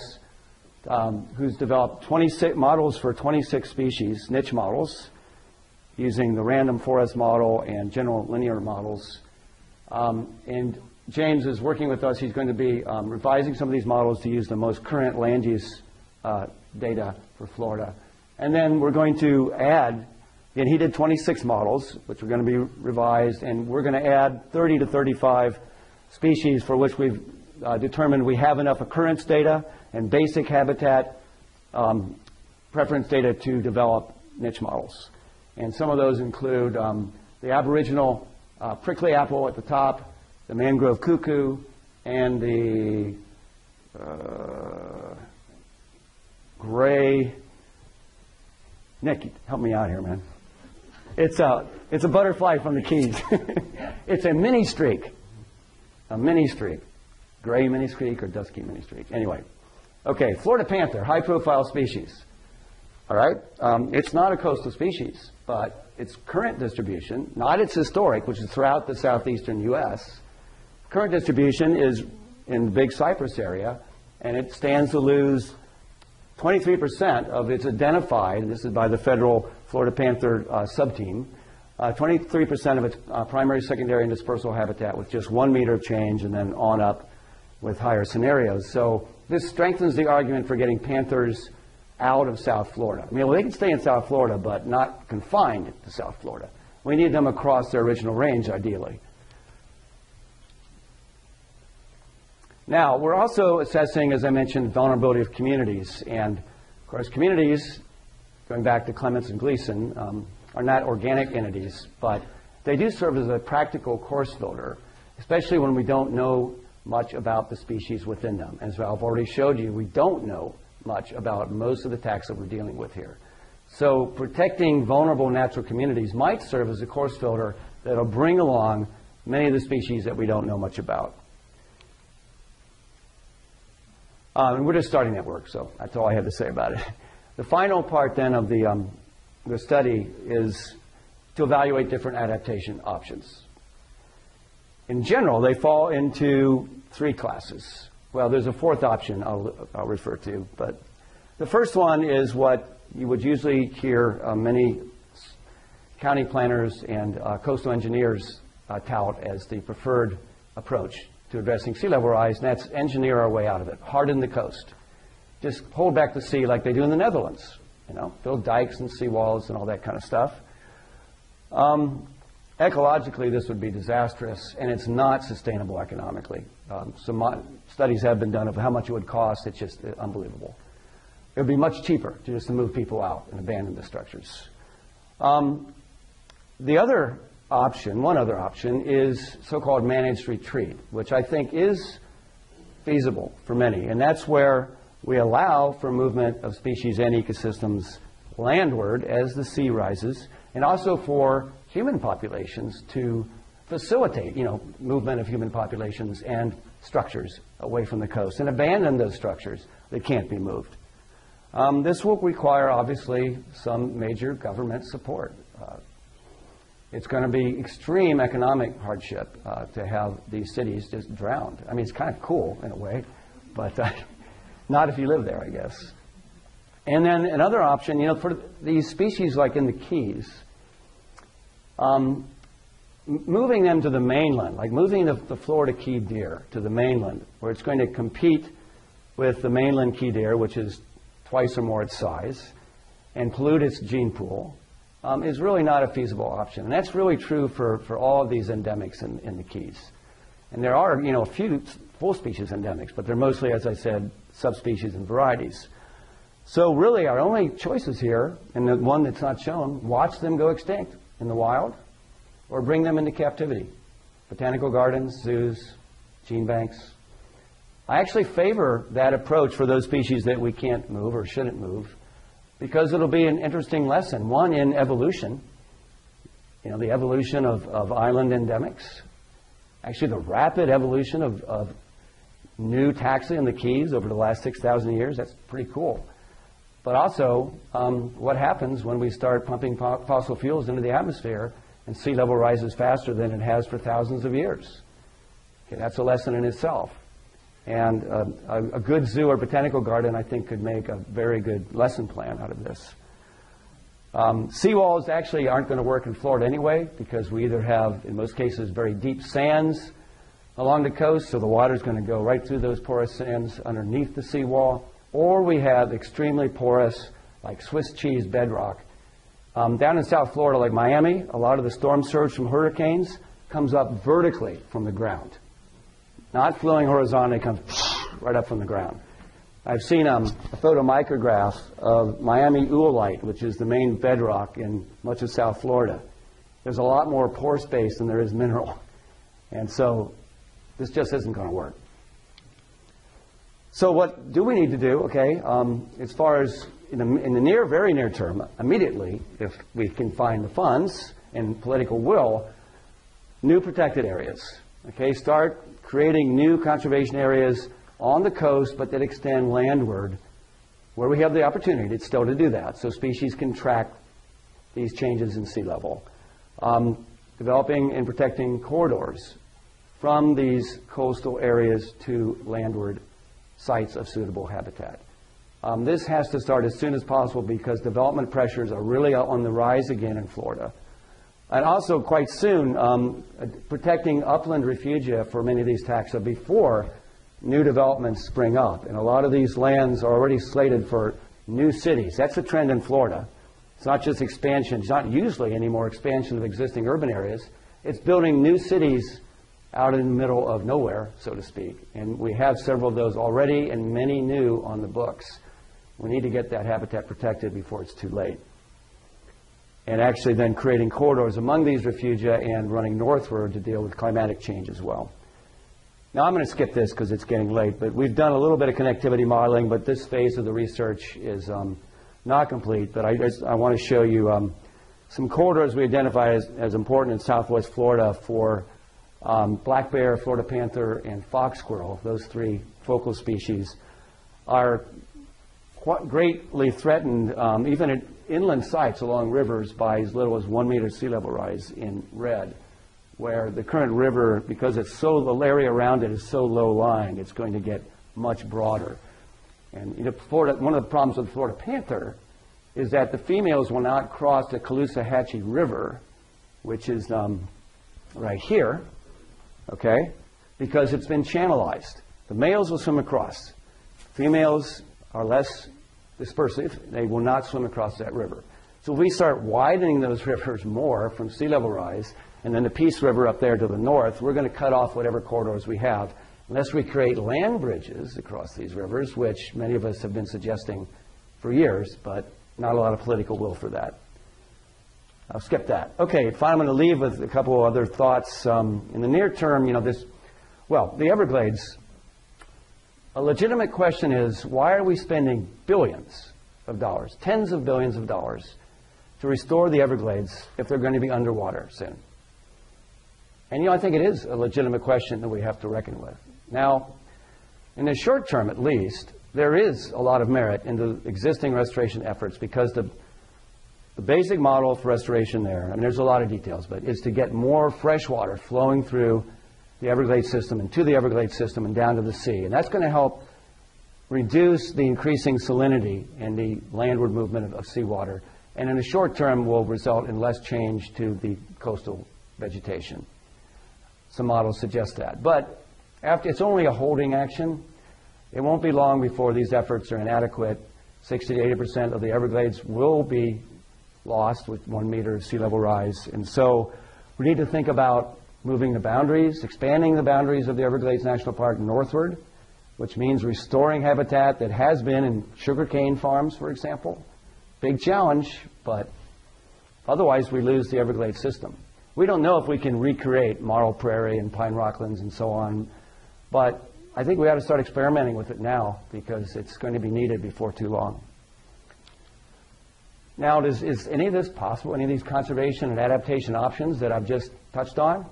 [SPEAKER 2] who's developed 26 models for 26 species, niche models, using the random forest model and general linear models. And James is working with us. He's going to be revising some of these models to use the most current land use data for Florida. And then we're going to add, and he did 26 models, which are going to be revised, and we're going to add 30 to 35 species for which we've determined we have enough occurrence data and basic habitat preference data to develop niche models. And some of those include the aboriginal prickly apple at the top, the mangrove cuckoo, and the gray. Nick, help me out here, man. It's a butterfly from the Keys. It's a mini streak. A mini streak. Gray mini streak or dusky mini streak. Anyway. Okay, Florida panther, high profile species. All right? It's not a coastal species, but its current distribution, not its historic, which is throughout the southeastern U.S., current distribution is in the Big Cypress area, and it stands to lose 23% of its identified, and this is by the federal Florida panther subteam, 23% of its primary, secondary, and dispersal habitat with just 1 meter of change and then on up with higher scenarios. So this strengthens the argument for getting panthers out of South Florida. I mean, well, they can stay in South Florida, but not confined to South Florida. We need them across their original range, ideally. Now, we're also assessing, as I mentioned, vulnerability of communities. And, of course, communities, going back to Clements and Gleason, are not organic entities, but they do serve as a practical course filter, especially when we don't know much about the species within them. As I've already showed you, we don't know much about most of the taxa that we're dealing with here. So protecting vulnerable natural communities might serve as a course filter that will bring along many of the species that we don't know much about. And we're just starting that work, so that's all I have to say about it. The final part then of the study is to evaluate different adaptation options. In general, they fall into three classes. Well, there's a fourth option I'll refer to, but the first one is what you would usually hear many county planners and coastal engineers tout as the preferred approach to addressing sea level rise, and that's engineer our way out of it, harden the coast. Just hold back the sea like they do in the Netherlands, build dikes and seawalls and all that kind of stuff. Ecologically, this would be disastrous, and it's not sustainable economically. Some studies have been done of how much it would cost. It's just unbelievable. It would be much cheaper to move people out and abandon the structures. The other option, one other option, is so-called managed retreat, which I think is feasible for many, and that's where we allow for movement of species and ecosystems landward as the sea rises, and also for human populations to facilitate, movement of human populations and structures away from the coast and abandon those structures that can't be moved. This will require, obviously, some major government support. It's going to be extreme economic hardship to have these cities just drowned. I mean, it's kind of cool in a way, but not if you live there, I guess. And then another option, for these species like in the Keys, moving them to the mainland, like moving the Florida key deer to the mainland, where it's going to compete with the mainland key deer, which is twice or more its size, and pollute its gene pool, is really not a feasible option. And that's really true for all of these endemics in the Keys. And there are, a few full species endemics, but they're mostly, as I said, subspecies and varieties. So really our only choices here, and the one that's not shown, watch them go extinct in the wild or bring them into captivity. Botanical gardens, zoos, gene banks. I actually favor that approach for those species that we can't move or shouldn't move, because it'll be an interesting lesson. One, in evolution, the evolution of island endemics. Actually, the rapid evolution of new taxa in the Keys over the last 6,000 years, that's pretty cool. But also, what happens when we start pumping fossil fuels into the atmosphere and sea level rises faster than it has for thousands of years? Okay, that's a lesson in itself. And a good zoo or botanical garden, I think, could make a very good lesson plan out of this. Seawalls actually aren't going to work in Florida anyway, because we either have, in most cases, very deep sands along the coast, so the water is going to go right through those porous sands underneath the seawall, or we have extremely porous, like Swiss cheese bedrock. Down in South Florida, like Miami, a lot of the storm surge from hurricanes comes up vertically from the ground. Not flowing horizontally, it comes right up from the ground. I've seen a photomicrograph of Miami oolite, which is the main bedrock in much of South Florida. There's a lot more pore space than there is mineral. And so this just isn't going to work. So what do we need to do? Okay, as far as in the very near term, immediately, if we can find the funds and political will, new protected areas. Okay, start creating new conservation areas on the coast, but that extend landward, where we have the opportunity still to do that, so species can track these changes in sea level. Developing and protecting corridors from these coastal areas to landward sites of suitable habitat. This has to start as soon as possible, because development pressures are really on the rise again in Florida. And also, quite soon, protecting upland refugia for many of these taxa before new developments spring up. And a lot of these lands are already slated for new cities. That's a trend in Florida. It's not just expansion. It's not usually any more expansion of existing urban areas. It's building new cities out in the middle of nowhere, so to speak. And we have several of those already and many new on the books. We need to get that habitat protected before it's too late. And actually then creating corridors among these refugia and running northward to deal with climatic change as well. Now I'm going to skip this because it's getting late, but we've done a little bit of connectivity modeling, but this phase of the research is not complete. But I want to show you some corridors we identify as important in southwest Florida for black bear, Florida panther, and fox squirrel. Those three focal species are greatly threatened, even inland sites along rivers by as little as 1 meter sea level rise in red, where the current river, because it's so, the area around it is so low lying, it's going to get much broader. And Florida, one of the problems with the Florida panther is that the females will not cross the Caloosahatchee River, which is right here, okay, because it's been channelized. The males will swim across. Females are less dispersive. They will not swim across that river. So if we start widening those rivers more from sea level rise, and then the Peace River up there to the north, we're going to cut off whatever corridors we have, unless we create land bridges across these rivers, which many of us have been suggesting for years, but not a lot of political will for that. I'll skip that. Okay, finally, I'm going to leave with a couple of other thoughts. In the near term, the Everglades, a legitimate question is, why are we spending billions of dollars, tens of billions of dollars, to restore the Everglades if they're going to be underwater soon? And, I think it is a legitimate question that we have to reckon with. Now, in the short term at least, there is a lot of merit in the existing restoration efforts because the basic model for restoration there, there's a lot of details, but is to get more fresh water flowing through the Everglades system and to the Everglades system and down to the sea. And that's going to help reduce the increasing salinity and the landward movement of seawater. And in the short term will result in less change to the coastal vegetation. Some models suggest that. But it's only a holding action. It won't be long before these efforts are inadequate. 60 to 80% of the Everglades will be lost with 1 meter of sea level rise. And so we need to think about moving the boundaries, expanding the boundaries of the Everglades National Park northward, which means restoring habitat that has been in sugarcane farms, for example. Big challenge, but otherwise we lose the Everglades system. We don't know if we can recreate marl prairie and pine rocklands and so on, but I think we ought to start experimenting with it now because it's going to be needed before too long. Now, is any of this possible, any of these conservation and adaptation options that I've just touched on?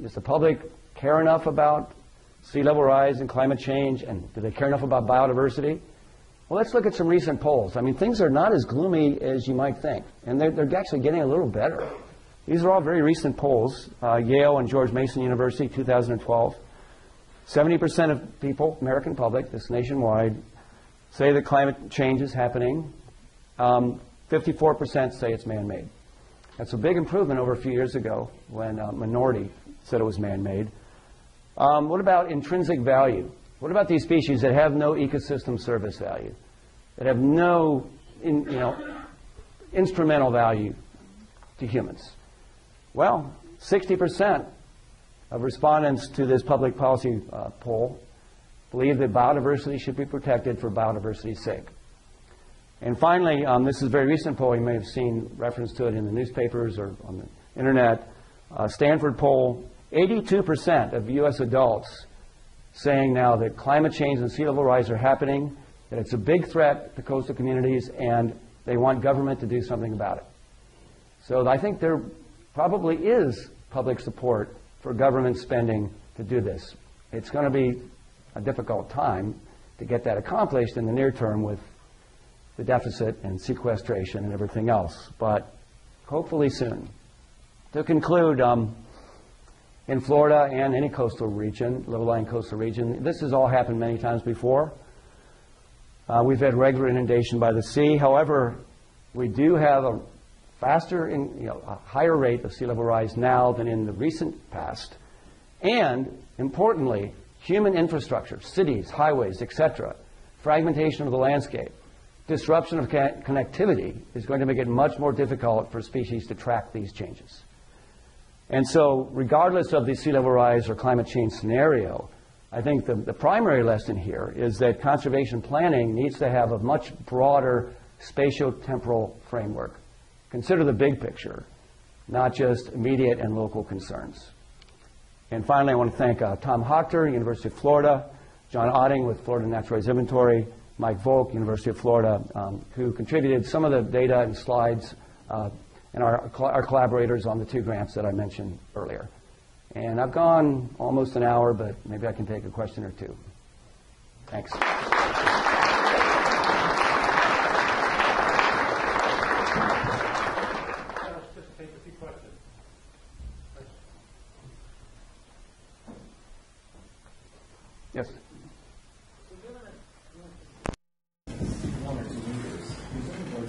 [SPEAKER 2] Does the public care enough about sea level rise and climate change, and do they care enough about biodiversity? Well, let's look at some recent polls. Things are not as gloomy as you might think, and they're actually getting a little better. These are all very recent polls, Yale and George Mason University, 2012. 70% of people, American public, this nationwide, say that climate change is happening. 54% say it's man-made. That's a big improvement over a few years ago when a minority said it was man-made. What about intrinsic value? What about these species that have no ecosystem service value, that have no instrumental value to humans? Well, 60% of respondents to this public policy poll believe that biodiversity should be protected for biodiversity's sake. And finally, this is a very recent poll. You may have seen reference to it in the newspapers or on the internet. Stanford poll, 82% of U.S. adults saying now that climate change and sea level rise are happening, that it's a big threat to coastal communities, and they want government to do something about it. So I think there probably is public support for government spending to do this. It's going to be a difficult time to get that accomplished in the near term with the deficit and sequestration and everything else, but hopefully soon. To conclude, in Florida and any coastal region, low-lying coastal region, this has all happened many times before. We've had regular inundation by the sea. However, we do have a a higher rate of sea level rise now than in the recent past. And, importantly, human infrastructure, cities, highways, etc., fragmentation of the landscape, disruption of connectivity is going to make it much more difficult for species to track these changes. And so, regardless of the sea level rise or climate change scenario, I think the primary lesson here is that conservation planning needs to have a much broader spatio-temporal framework. Consider the big picture, not just immediate and local concerns. And finally, I want to thank Tom Hochter, University of Florida, John Otting with Florida Natural Rights Inventory, Mike Volk, University of Florida, who contributed some of the data and slides, and our collaborators on the 2 grants that I mentioned earlier. And I've gone almost an hour, but maybe I can take a question or two. Thanks.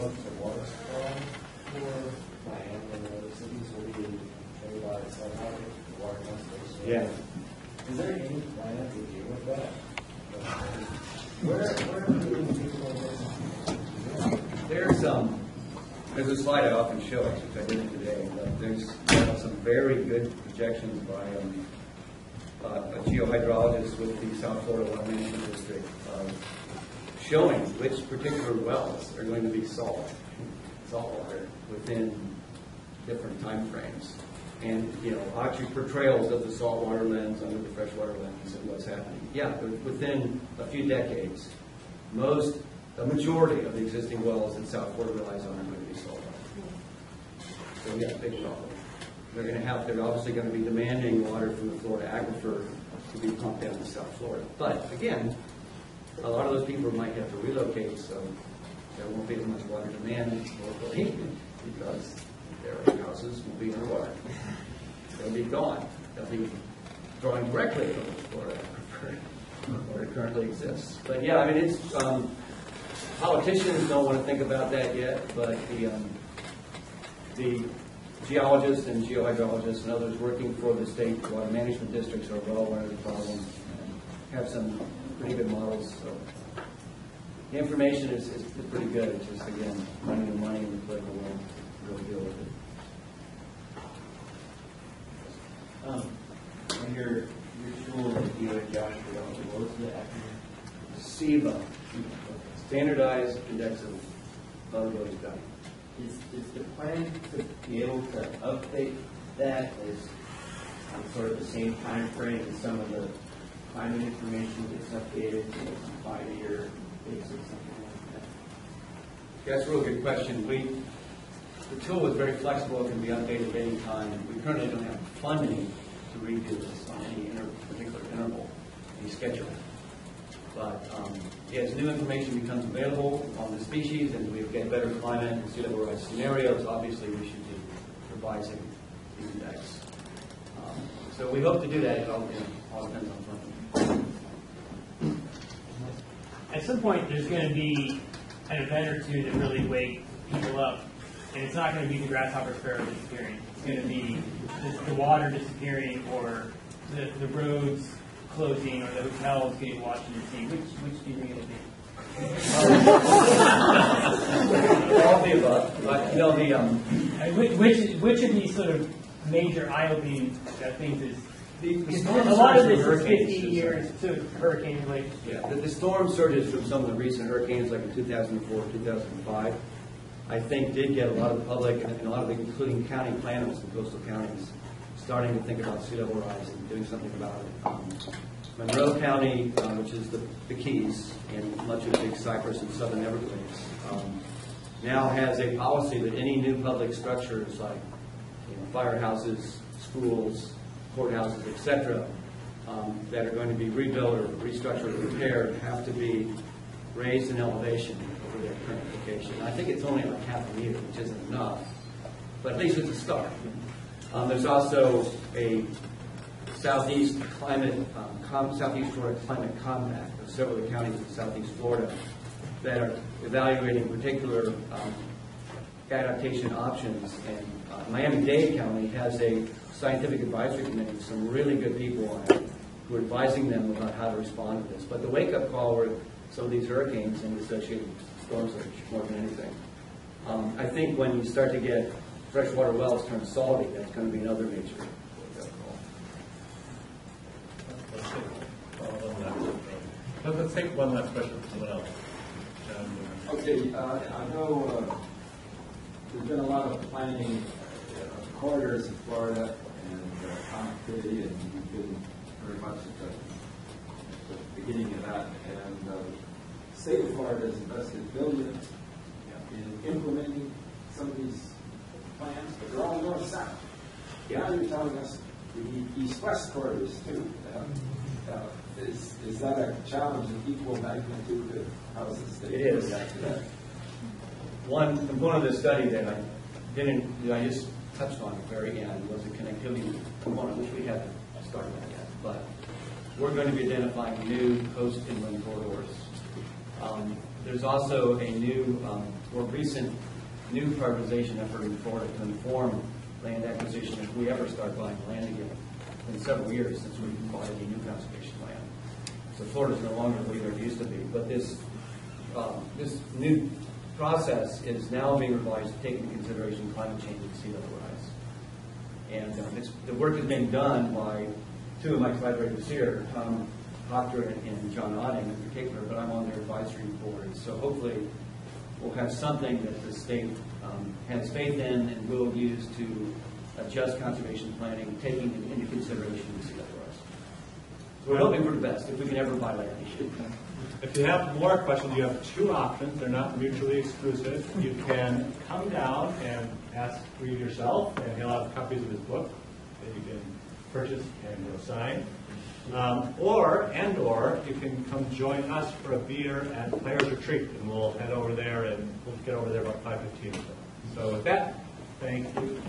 [SPEAKER 3] much the water supply for Miami and other cities will be controlled by somehow the water conservation?
[SPEAKER 2] Yeah.
[SPEAKER 3] Is there any plan to deal with that? Where are we getting people on this?
[SPEAKER 4] There's a slide I often show, actually, which I didn't today, but there's some very good projections by a geohydrologist with the South Florida Water Management District showing which particular wells are going to be saltwater within different time frames. And, actually portrayals of the saltwater lens under the freshwater lens and what's happening. Yeah, within a few decades, the majority of the existing wells that South Florida relies on are going to be saltwater. So yeah, big problem. They're obviously going to be demanding water from the Florida aquifer to be pumped down to South Florida. But again, a lot of those people might have to relocate, so there won't be as much water demand locally because their houses will be underwater. They'll be gone. They'll be drawing directly from the Florida aquifer where it currently exists. But yeah, I mean, it's politicians don't want to think about that yet, but the geologists and geohydrologists and others working for the state water management districts are well aware of the problem and have some pretty good models. So the information is pretty good. It's just, again, finding the money in the political will to really deal with it.
[SPEAKER 3] On your tool that you and Josh developed, what was the acronym?
[SPEAKER 4] SIVA, Standardized Index of Vulnerability Value.
[SPEAKER 3] Is the plan to be able to update that as on sort of the same time frame as some of the climate information gets updated, so it's a 5-year basis, something like that?
[SPEAKER 4] That's a real good question. The tool is very flexible. It can be updated at any time. We currently don't have funding to redo this on any particular interval, any schedule. But as new information becomes available on the species and we get better climate and sea level rise scenarios, obviously we should be revising the index. So we hope to do that. It all depends on funding.
[SPEAKER 5] At some point, there's going to be an event or two that really wake people up. And it's not going to be the grasshopper sparrow disappearing. It's going to be the water disappearing or the roads closing or the hotels getting washed in the sea. Which do you think it'll be?
[SPEAKER 4] All the above.
[SPEAKER 5] Which of these sort of major eye-opening things is...
[SPEAKER 4] The
[SPEAKER 5] a lot of this is 50 years to hurricane related.
[SPEAKER 4] Yeah, the storm surges from some of the recent hurricanes, like in 2004, 2005, I think did get a lot of the public and a lot of the, including county planners and coastal counties, starting to think about sea level rise and doing something about it. Monroe County, which is the Keys and much of Big Cypress and Southern Everglades, now has a policy that any new public structures like firehouses, schools, courthouses, etc., that are going to be rebuilt or restructured or repaired have to be raised in elevation over their current location. I think it's only like half a meter, which isn't enough, but at least it's a start. There's also a Southeast Florida Climate Compact of several of the counties in Southeast Florida that are evaluating particular adaptation options. And Miami-Dade County has a scientific advisory committee with some really good people on it who are advising them about how to respond to this. But the wake-up call were some of these hurricanes and associated storm surge more than anything. I think when you start to get freshwater wells turn salty, that's going to be another major wake-up call.
[SPEAKER 1] Let's take one last question from someone else.
[SPEAKER 6] Okay, I know there's been a lot of planning corridors in Florida and connectivity, and you've been very much at the beginning of that. And the state of Florida has invested billions in implementing some of these plans, but they're all north-south. Now you're telling us we need east-west corridors too. Is that a challenge of equal magnitude to how the state?
[SPEAKER 4] It is. One component of the study that I just touched on at the very end was the connectivity component, which we haven't started on yet. But we're going to be identifying new coast inland corridors. There's also a new, more recent new prioritization effort in Florida to inform land acquisition if we ever start buying land again. It's been several years since we've bought any new conservation land. So Florida's no longer the leader it used to be. But this new process is now being revised to take into consideration climate change and sea level rise. And the work is being done by two of my collaborators here, Tom Proctor and John Otting in particular, but I'm on their advisory board. So hopefully we'll have something that the state has faith in and will use to adjust conservation planning, taking into consideration the sea level rise. So we're hoping for the best. If we can ever buy land, we should.
[SPEAKER 1] If you have more questions, you have two options. They're not mutually exclusive. You can come down and ask Reed yourself, and he'll have copies of his book that you can purchase and go sign. Or you can come join us for a beer at Players Retreat, and we'll head over there, and we'll get over there about 5:15 or so. So with that, thank you.